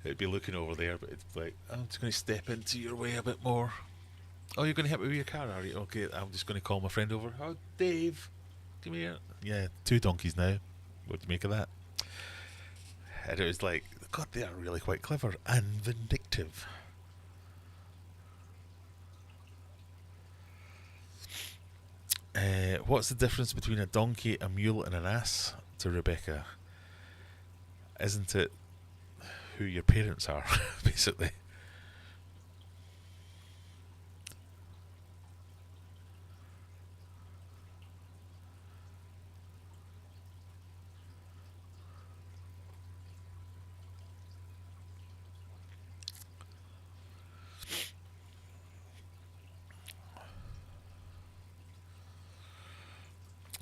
It'd be looking over there, but it's like, I'm just going to step into your way a bit more. Oh, you're going to hit me with your car, are you? Okay, I'm just going to call my friend over. Oh, Dave, come here. Yeah, 2 donkeys now. What do you make of that? And it was like, God, they are really quite clever and vindictive. What's the difference between a donkey, a mule, and an ass? To Rebecca. Isn't it who your parents are, basically?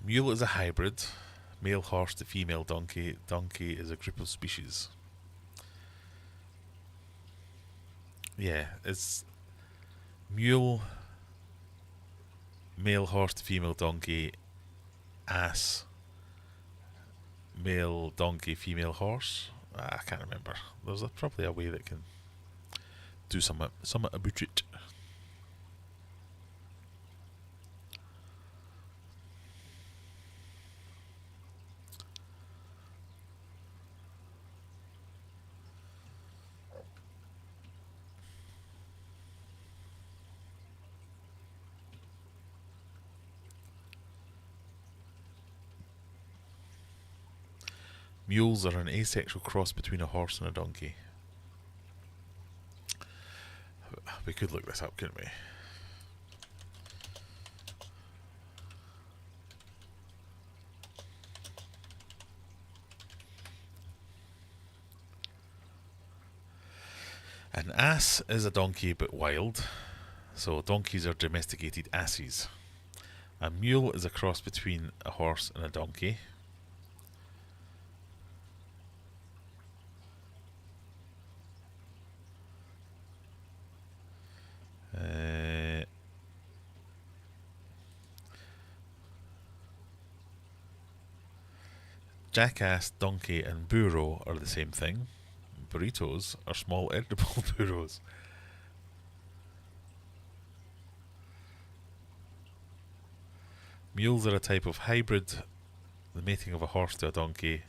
Mule is a hybrid. Male horse to female donkey. Donkey is a group of species. Yeah, it's mule, male horse to female donkey, ass, male donkey, female horse. I can't remember. There's probably a way that can do something about it. Mules are an asexual cross between a horse and a donkey. We could look this up, couldn't we? An ass is a donkey but wild. So donkeys are domesticated asses. A mule is a cross between a horse and a donkey. Jackass, donkey, and burro are the same thing. Burritos are small edible burros. Mules are a type of hybrid, the mating of a horse to a donkey.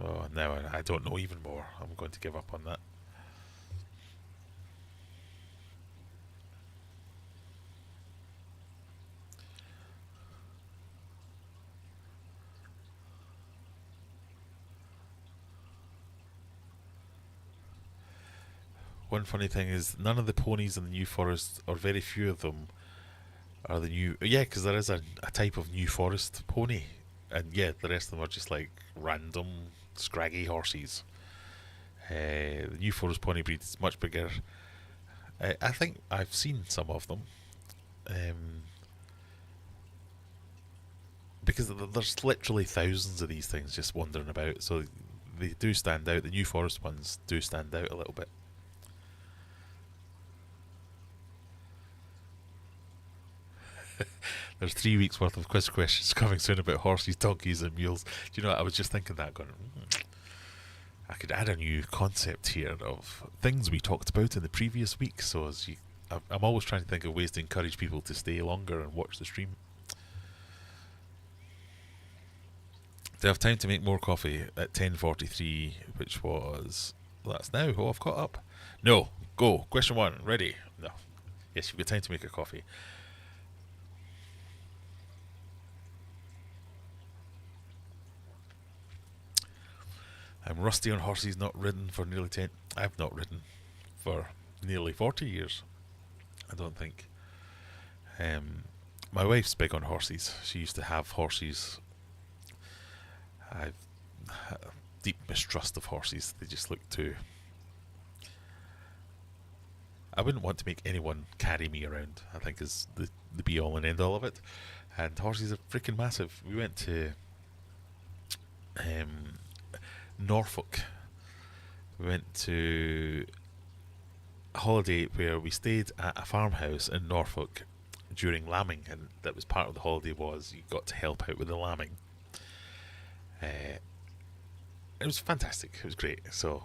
Oh, now I don't know even more. I'm going to give up on that. One funny thing is none of the ponies in the New Forest, or very few of them, are the new... Yeah, because there is a type of New Forest pony. And yeah, the rest of them are just like random, scraggy horses. The New Forest pony breed is much bigger. I think I've seen some of them. Because there's literally thousands of these things just wandering about. So they do stand out. The New Forest ones do stand out a little bit. There's 3 weeks worth of quiz questions coming soon about horses, donkeys, and mules. Do you know what? I was just thinking that, going, I could add a new concept here of things we talked about in the previous week. So I'm always trying to think of ways to encourage people to stay longer and watch the stream. Do I have time to make more coffee at 10:43, which was... Well, that's now. Oh, I've caught up. No. Go. Question 1. Ready? No. Yes, you've got time to make a coffee. I'm rusty on horses, not ridden for nearly 10... I've not ridden for nearly 40 years, I don't think. My wife's big on horses. She used to have horses. I've a deep mistrust of horses. They just look too... I wouldn't want to make anyone carry me around, I think is the be-all and end-all of it. And horses are freaking massive. We went to... Norfolk. We went to a holiday where we stayed at a farmhouse in Norfolk during lambing, and that was part of the holiday was you got to help out with the lambing. It was fantastic. It was great. So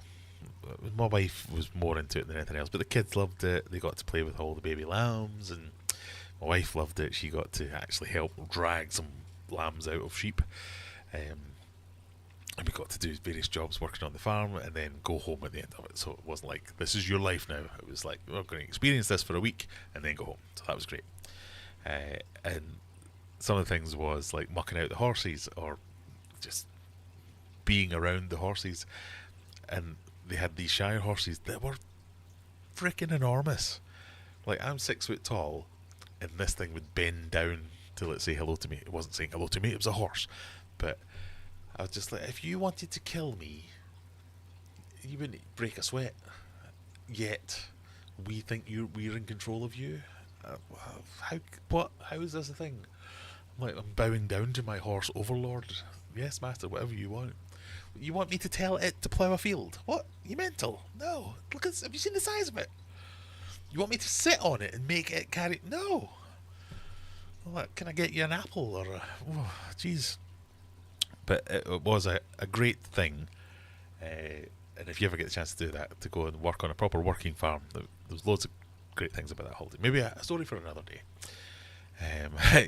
my wife was more into it than anything else, but the kids loved it. They got to play with all the baby lambs, and my wife loved it. She got to actually help drag some lambs out of sheep. And we got to do various jobs working on the farm and then go home at the end of it. So it wasn't like, this is your life now. It was like, we're going to experience this for a week and then go home. So that was great. And some of the things was like mucking out the horses or just being around the horses. And they had these Shire horses that were freaking enormous. Like, I'm 6 foot tall and this thing would bend down to, let's say, hello to me. It wasn't saying hello to me, it was a horse. But I was just like, if you wanted to kill me, you wouldn't break a sweat. Yet, we think we're in control of you. How is this a thing? I'm like, I'm bowing down to my horse overlord. Yes, master, whatever you want. You want me to tell it to plough a field? What? You mental? No. Look at, have you seen the size of it? You want me to sit on it and make it carry? No. I'm like, can I get you an apple or a... Oh, jeez. But it was a great thing, and if you ever get the chance to do that, to go and work on a proper working farm, there's loads of great things about that holiday. Maybe a story for another day.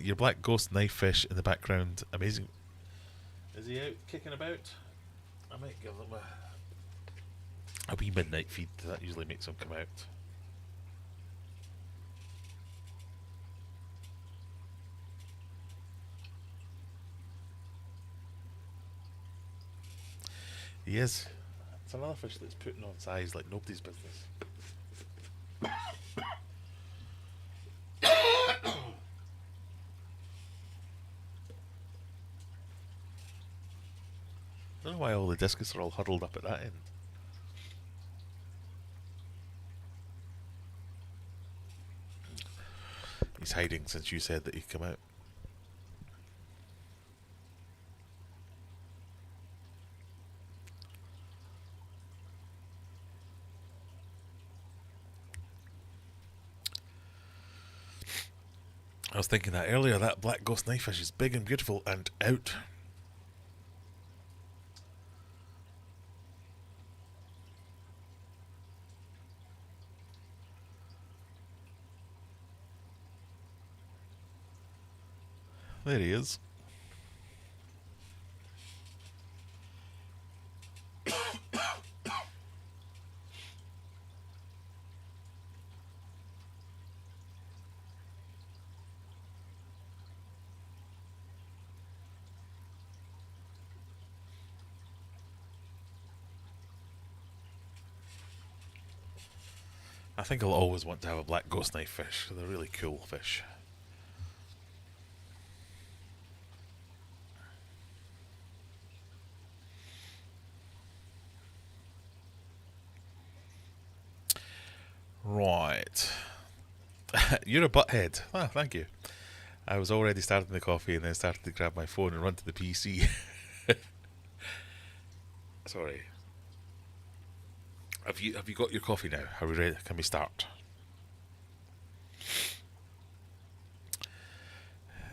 Your black ghost knife fish in the background, amazing. Is he out kicking about? I might give them a wee midnight feed. That usually makes them come out. He is. It's another fish that's putting on size like nobody's business. I don't know why all the discus are all huddled up at that end. he's hiding since you said that he'd come out. I was thinking that earlier. That black ghost knifefish is big and beautiful and out. There he is. I think I'll always want to have a black ghost knifefish. They're really cool fish. Right. You're a butthead. Ah, thank you. I was already starting the coffee and then started to grab my phone and run to the PC. Sorry. Have you got your coffee now? Are we ready? Can we start?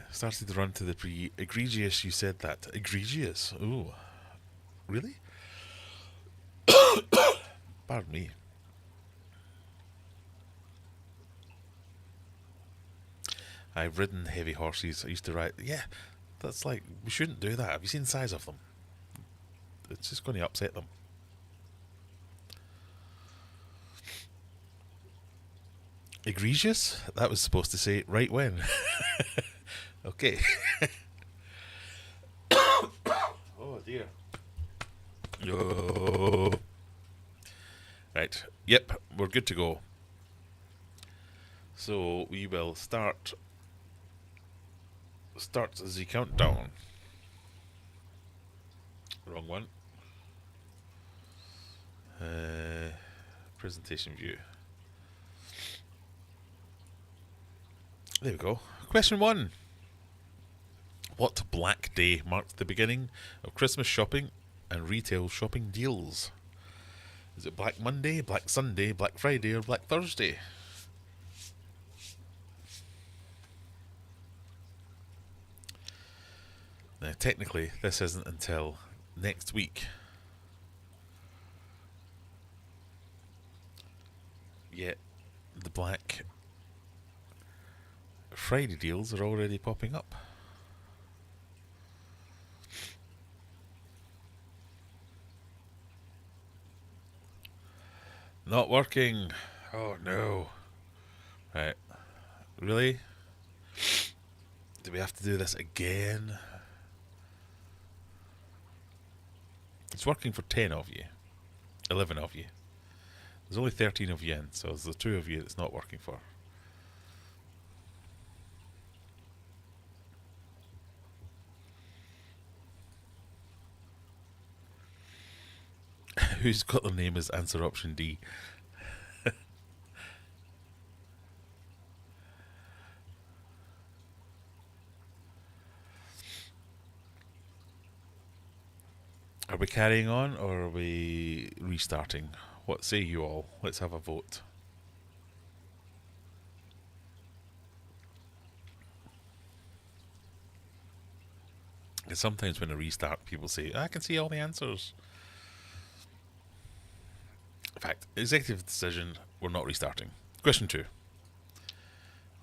Started to run to the egregious. You said that egregious. Ooh, really? Pardon me. I've ridden heavy horses. I used to ride. Yeah, that's like, we shouldn't do that. Have you seen the size of them? It's just going to upset them. Egregious? That was supposed to say right when. Okay. Oh dear. Oh. Right. Yep, we're good to go. So we will start as the countdown. Wrong one. Presentation view. There we go. Question 1. What black day marked the beginning of Christmas shopping and retail shopping deals? Is it Black Monday, Black Sunday, Black Friday, or Black Thursday? Now, technically, this isn't until next week. Yet, the Black Friday deals are already popping up. Not working. Oh no. Right. Really? Do we have to do this again? It's working for 10 of you. 11 of you. There's only 13 of you in, so there's the 2 of you that's not working for. Who's got their name as interruption D? Are we carrying on or are we restarting? What say you all? Let's have a vote. Because sometimes when I restart, people say, I can see all the answers. In fact, executive decision, we're not restarting. Question 2.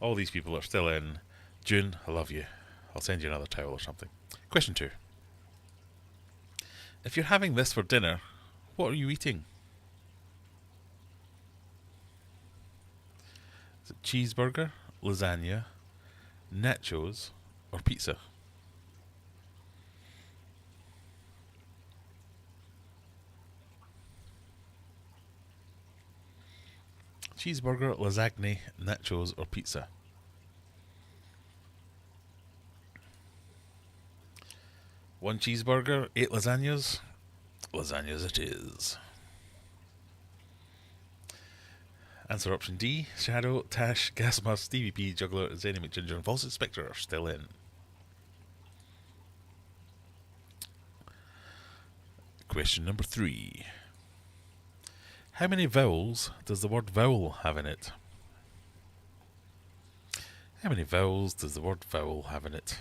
All these people are still in. June, I love you. I'll send you another towel or something. Question 2. If you're having this for dinner, what are you eating? Is it cheeseburger, lasagna, nachos, or pizza? Cheeseburger, lasagna, nachos, or pizza? One cheeseburger, 8 lasagnas. Lasagnas it is. Answer option D. Shadow, Tash, Gasmas, Stevie P, Juggler, Zenny McGinger, and False Inspector are still in. Question number 3. How many vowels does the word vowel have in it? How many vowels does the word vowel have in it?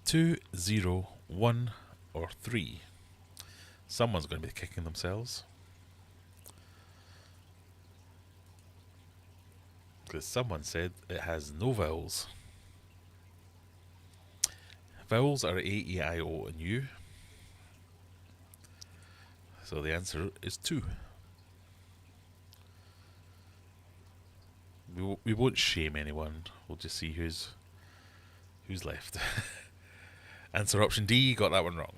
2, 0, 1, or 3. Someone's going to be kicking themselves. Because someone said it has no vowels. Vowels are A, E, I, O, and U. So the answer is 2. We won't shame anyone. We'll just see who's left. Answer option D, got that one wrong.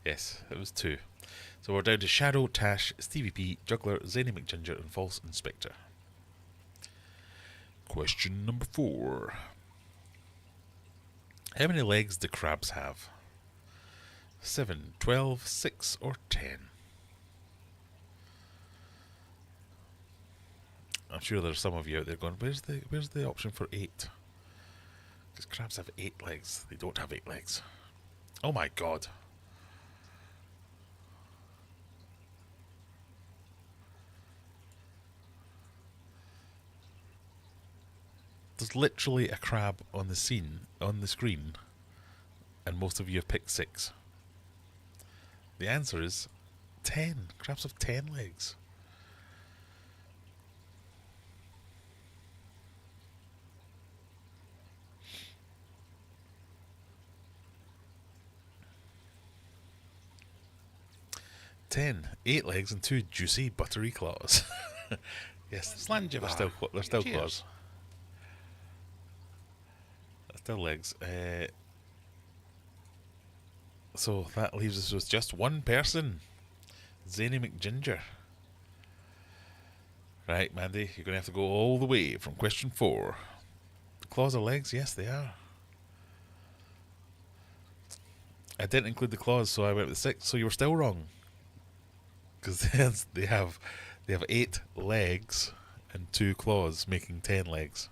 Yes, it was 2. So we're down to Shadow, Tash, Stevie P, Juggler, Zenny McGinger, and False Inspector. Question number 4. How many legs do crabs have? 7, 12, 6, or 10? I'm sure there's some of you out there going, where's the option for 8? Because crabs have 8 legs. They don't have 8 legs. Oh my god. There's literally a crab on the screen, and most of you have picked 6. The answer is 10. Crabs have 10 legs. Eight legs and 2 juicy buttery claws. Yes, they're still claws. They're still legs. So that leaves us with just one person, Zenny McGinger. Right, Mandy, you're going to have to go all the way from question 4. The claws are legs? Yes, they are. I didn't include the claws, so I went with 6. So you were still wrong. Because they have 8 legs and 2 claws, making 10 legs.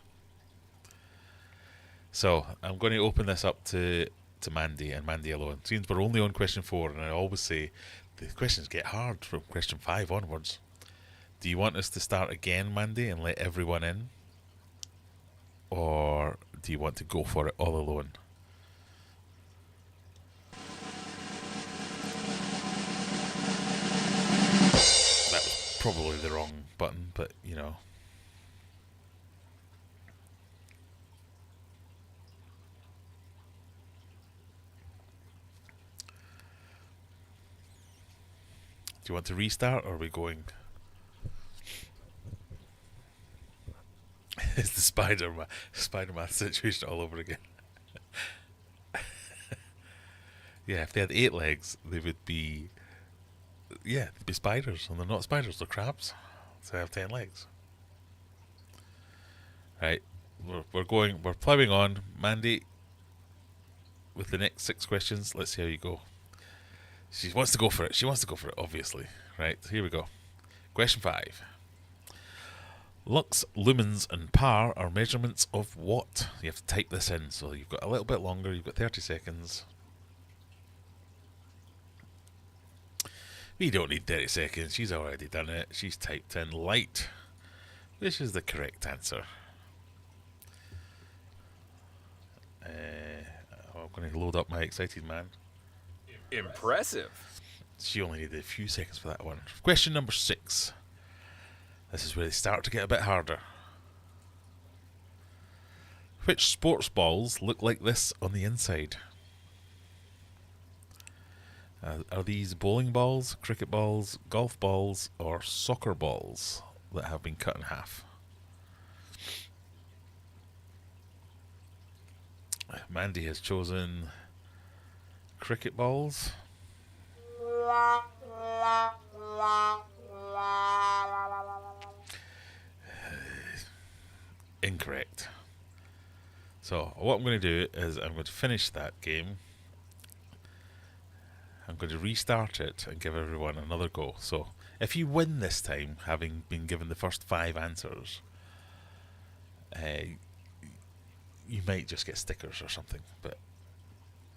So I'm going to open this up to Mandy and Mandy alone. Since we're only on question 4, and I always say the questions get hard from question 5 onwards. Do you want us to start again, Mandy, and let everyone in? Or do you want to go for it all alone? That was probably the wrong button, but you know. Do you want to restart, or are we going? It's the Spider-Man situation all over again. Yeah, if they had 8 legs, they would be... Yeah, they'd be spiders, and they're not spiders, they're crabs. So they have 10 legs. Right, we're ploughing on. Mandy, with the next 6 questions, let's see how you go. She wants to go for it, obviously. Right, here we go. Question 5. Lux, lumens, and par are measurements of what? You have to type this in, so you've got a little bit longer. You've got 30 seconds. We don't need 30 seconds. She's already done it. She's typed in light, which is the correct answer. I'm going to load up my excited man. Impressive. She only needed a few seconds for that one. Question number 6. This is where they start to get a bit harder. Which sports balls look like this on the inside? Are these bowling balls, cricket balls, golf balls, or soccer balls that have been cut in half? Mandy has chosen cricket balls. Incorrect. So what I'm going to do is I'm going to finish that game. I'm going to restart it and give everyone another go. So if you win this time, having been given the first 5 answers, you might just get stickers or something. But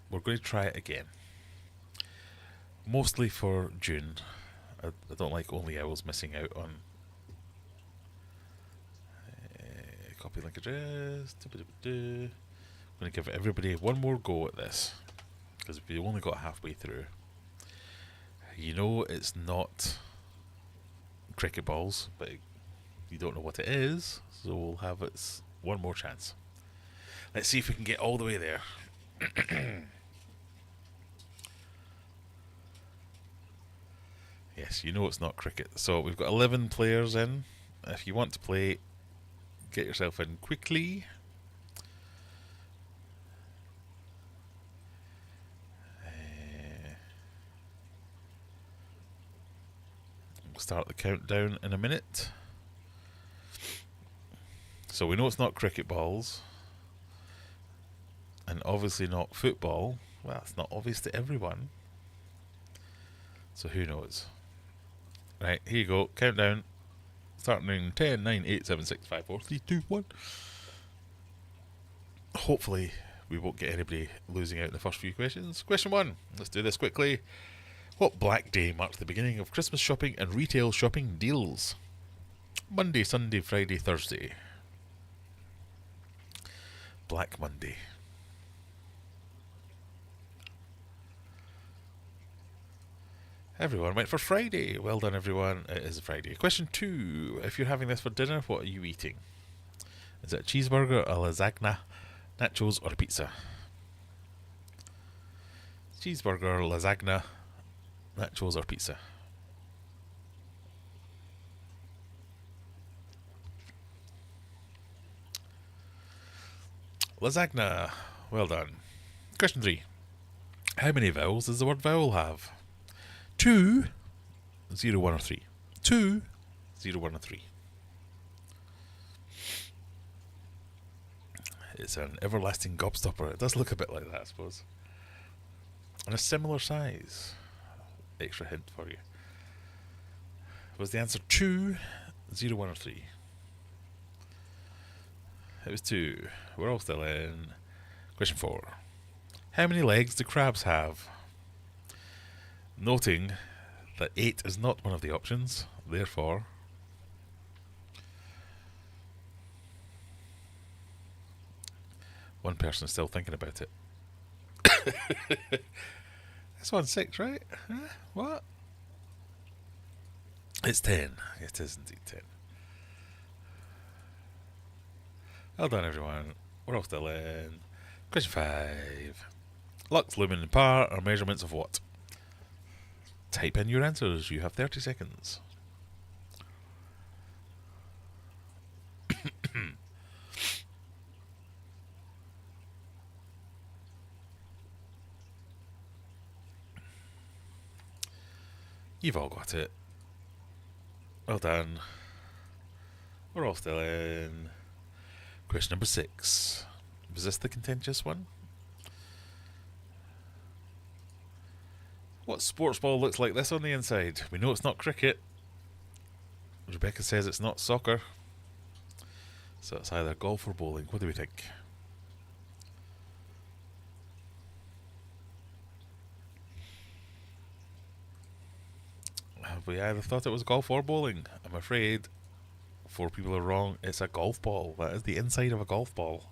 we're going to try it again. Mostly for June. I don't like only owls missing out on copy link address. I'm going to give everybody one more go at this because we only got halfway through. You know it's not cricket balls, but you don't know what it is, so we'll have it one more chance. Let's see if we can get all the way there. Yes, you know it's not cricket. So we've got 11 players in. If you want to play, get yourself in quickly. We'll start the countdown in a minute. So we know it's not cricket balls. And obviously not football. Well, it's not obvious to everyone. So who knows? Right, here you go. Countdown. Starting in 10, 9, 8, 7, 6, 5, 4, 3, 2, 1. Hopefully we won't get anybody losing out in the first few questions. Question 1. Let's do this quickly. What Black Day marks the beginning of Christmas shopping and retail shopping deals? Monday, Sunday, Friday, Thursday. Black Monday. Everyone went for Friday. Well done, everyone. It is Friday. Question 2. If you're having this for dinner, what are you eating? Is it a cheeseburger, a lasagna, nachos, or a pizza? Cheeseburger, lasagna, nachos, or pizza? Lasagna. Well done. Question 3. How many vowels does the word vowel have? 2, 0, 1, or 3. 2, 0, 1, or 3. It's an everlasting gobstopper. It does look a bit like that, I suppose. And a similar size. Extra hint for you. Was the answer 2, 0, 1, or 3? It was 2. We're all still in. Question 4. How many legs do crabs have? Noting that 8 is not one of the options, therefore one person is still thinking about it. This one's 6, right? Huh? What? It's 10. It is indeed 10. Well done, everyone. We're all still in. Question 5. Lux, lumen, and par are measurements of what? Type in your answers. You have 30 seconds. You've all got it. Well done. We're all still in. Question number 6. Was this the contentious one? What sports ball looks like this on the inside? We know it's not cricket. Rebecca says it's not soccer. So it's either golf or bowling. What do we think? Have we either thought it was golf or bowling? I'm afraid 4 people are wrong. It's a golf ball. That is the inside of a golf ball.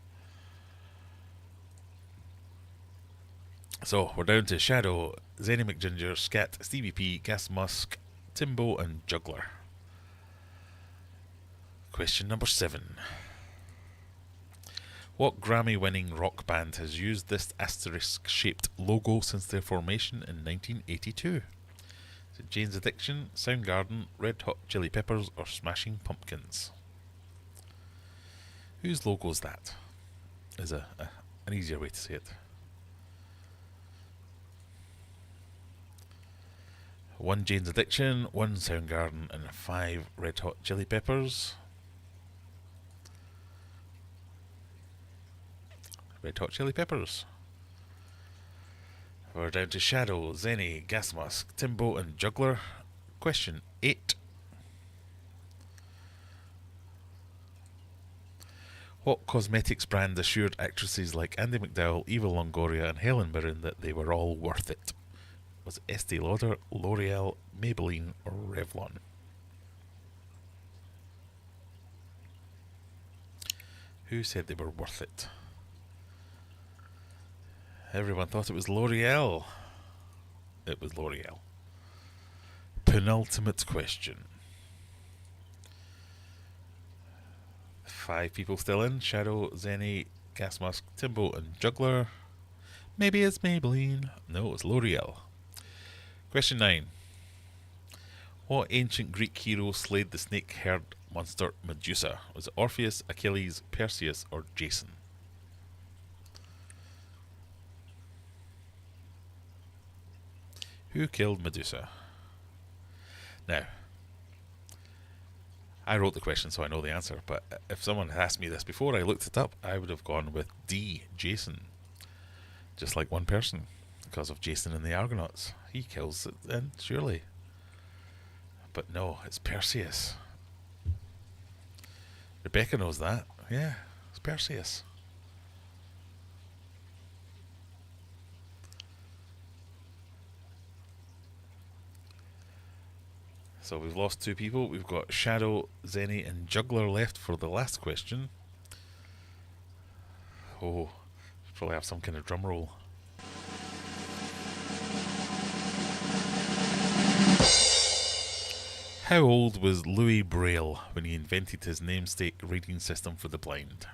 So we're down to Shadow, Zenny McGinger, Scat, Stevie P, Gas Musk, Timbo, and Juggler. Question number 7. What Grammy-winning rock band has used this asterisk-shaped logo since their formation in 1982? Is it Jane's Addiction, Soundgarden, Red Hot Chili Peppers, or Smashing Pumpkins? Whose logo is that? Is an easier way to say it. 1 Jane's Addiction, 1 Soundgarden, and 5 Red Hot Chili Peppers. Red Hot Chili Peppers. We're down to Shadow, Zenny, Gas Mask, Timbo and Juggler. Question 8. What cosmetics brand assured actresses like Andie MacDowell, Eva Longoria and Helen Mirren that they were all worth it? Was it Estee Lauder, L'Oreal, Maybelline or Revlon? Who said they were worth it? Everyone thought it was L'Oreal. It was L'Oreal. Penultimate question. 5 people still in. Shadow, Zenny, Gas Mask, Timbo and Juggler. Maybe it's Maybelline. No, it's L'Oreal. Question 9. What ancient Greek hero slayed the snake-haired monster Medusa? Was it Orpheus, Achilles, Perseus or Jason? Who killed Medusa? Now, I wrote the question so I know the answer, but if someone had asked me this before I looked it up, I would have gone with D, Jason. Just like one person, because of Jason and the Argonauts. He kills it then, surely. But no, it's Perseus. Rebecca knows that. Yeah, it's Perseus. So we've lost 2 people. We've got Shadow, Zenny and Juggler left for the last question. Oh, should probably have some kind of drum roll. How old was Louis Braille when he invented his namesake reading system for the blind?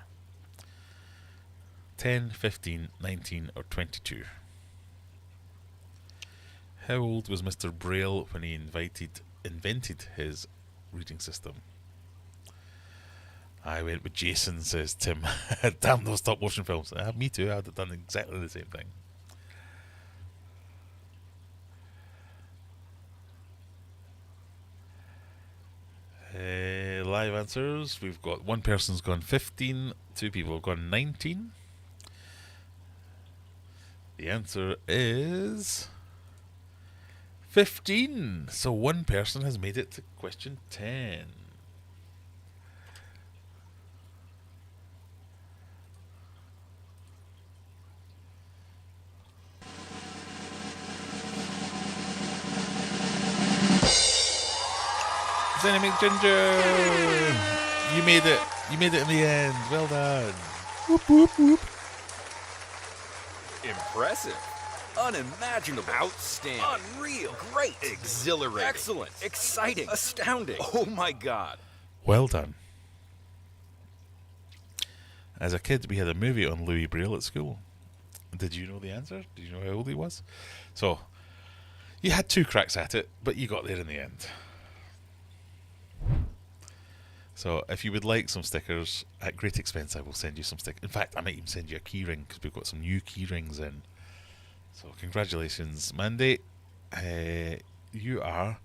10, 15, 19 or 22? How old was Mr. Braille when he invented his reading system? I went with Jason, says Tim. Damn those stop motion films. Me too, I'd have done exactly the same thing. Live answers. We've got 1 person's gone 15, 2 people have gone 19. The answer is 15. So 1 person has made it to question 10. Zenny McGinger! You made it. You made it in the end. Well done. Whoop, whoop, whoop. Impressive. Unimaginable. Outstanding. Unreal. Great. Exhilarating. Excellent. Exciting. Astounding. Oh my God. Well done. As a kid, we had a movie on Louis Braille at school. Did you know the answer? Did you know how old he was? So, you had 2 cracks at it, but you got there in the end. So, if you would like some stickers, at great expense, I will send you some stickers. In fact, I might even send you a key ring, because we've got some new key rings in. So, congratulations, Mandy. You are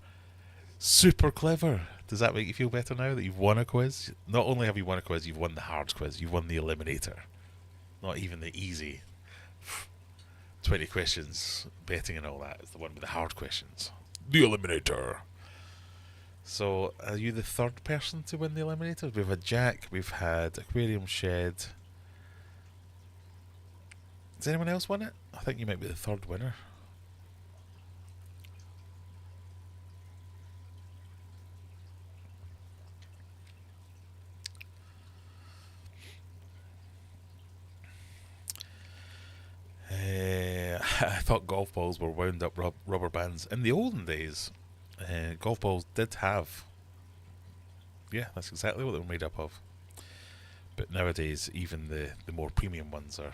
super clever. Does that make you feel better now that you've won a quiz? Not only have you won a quiz, you've won the hard quiz. You've won the Eliminator. Not even the easy 20 questions, betting and all that. It's the one with the hard questions. The Eliminator. So, are you the 3rd person to win the Eliminator? We've had Jack, we've had Aquarium Shed. Has anyone else won it? I think you might be the 3rd winner. I thought golf balls were wound up rubber bands. In the olden days, golf balls did have... Yeah, that's exactly what they were made up of. But nowadays, even the more premium ones are...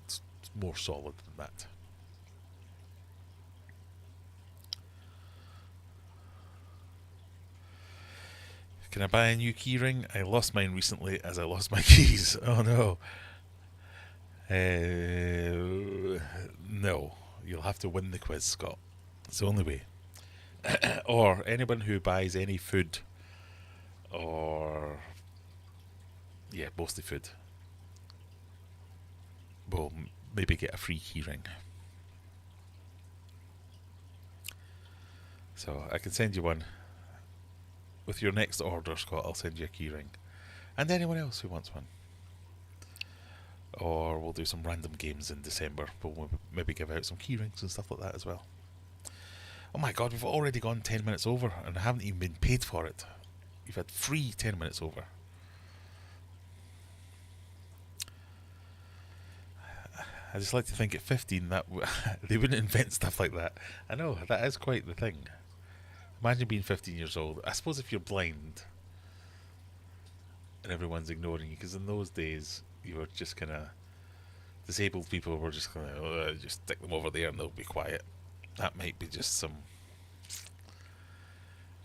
It's more solid than that. Can I buy a new key ring? I lost mine recently as I lost my keys. Oh no. No. You'll have to win the quiz, Scott. It's the only way. Or anyone who buys any food or... Yeah, mostly food. we'll maybe get a free keyring. So I can send you one. With your next order, Scott, I'll send you a keyring. And anyone else who wants one. Or we'll do some random games in December. We'll maybe give out some keyrings and stuff like that as well. Oh my god, we've already gone 10 minutes over and I haven't even been paid for it. You've had free 10 minutes over. I just like to think at 15 that they wouldn't invent stuff like that. I know, that is quite the thing. Imagine being 15 years old. I suppose if you're blind and everyone's ignoring you, because in those days you were just kind of disabled people were just going to just stick them over there and they'll be quiet. That might be just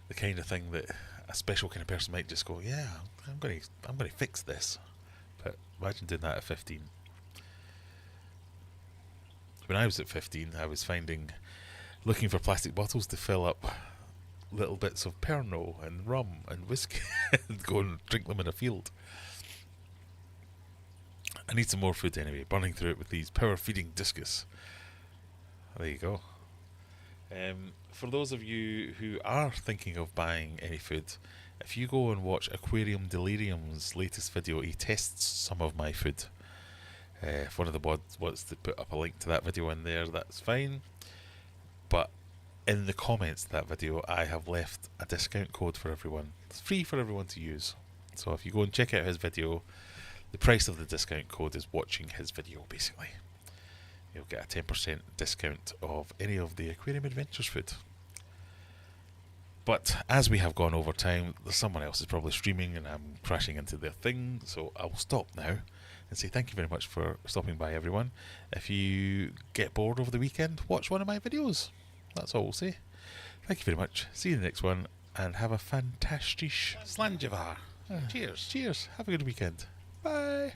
the kind of thing that a special kind of person might just go, yeah, I'm going to fix this. But imagine doing that at 15. When I was at 15, I was looking for plastic bottles to fill up little bits of Pernod and rum and whiskey and go and drink them in a field. I need some more food anyway, burning through it with these power feeding Discus. There you go. For those of you who are thinking of buying any food, if you go and watch Aquarium Delirium's latest video, he tests some of my food. If one of the bods wants to put up a link to that video in there, that's fine. But in the comments to that video, I have left a discount code for everyone. It's free for everyone to use. So if you go and check out his video, the price of the discount code is watching his video, basically. You'll get a 10% discount of any of the Aquarium Adventures food. But as we have gone over time, someone else is probably streaming and I'm crashing into their thing, so I'll stop now and say thank you very much for stopping by, everyone. If you get bored over the weekend, watch one of my videos. That's all we'll say. Thank you very much. See you in the next one, and have a fantastic Slanjivar. Cheers. Cheers. Have a good weekend. Bye.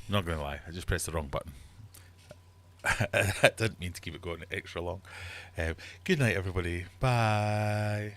Not going to lie, I just pressed the wrong button. I didn't mean to keep it going extra long. Good night, everybody. Bye.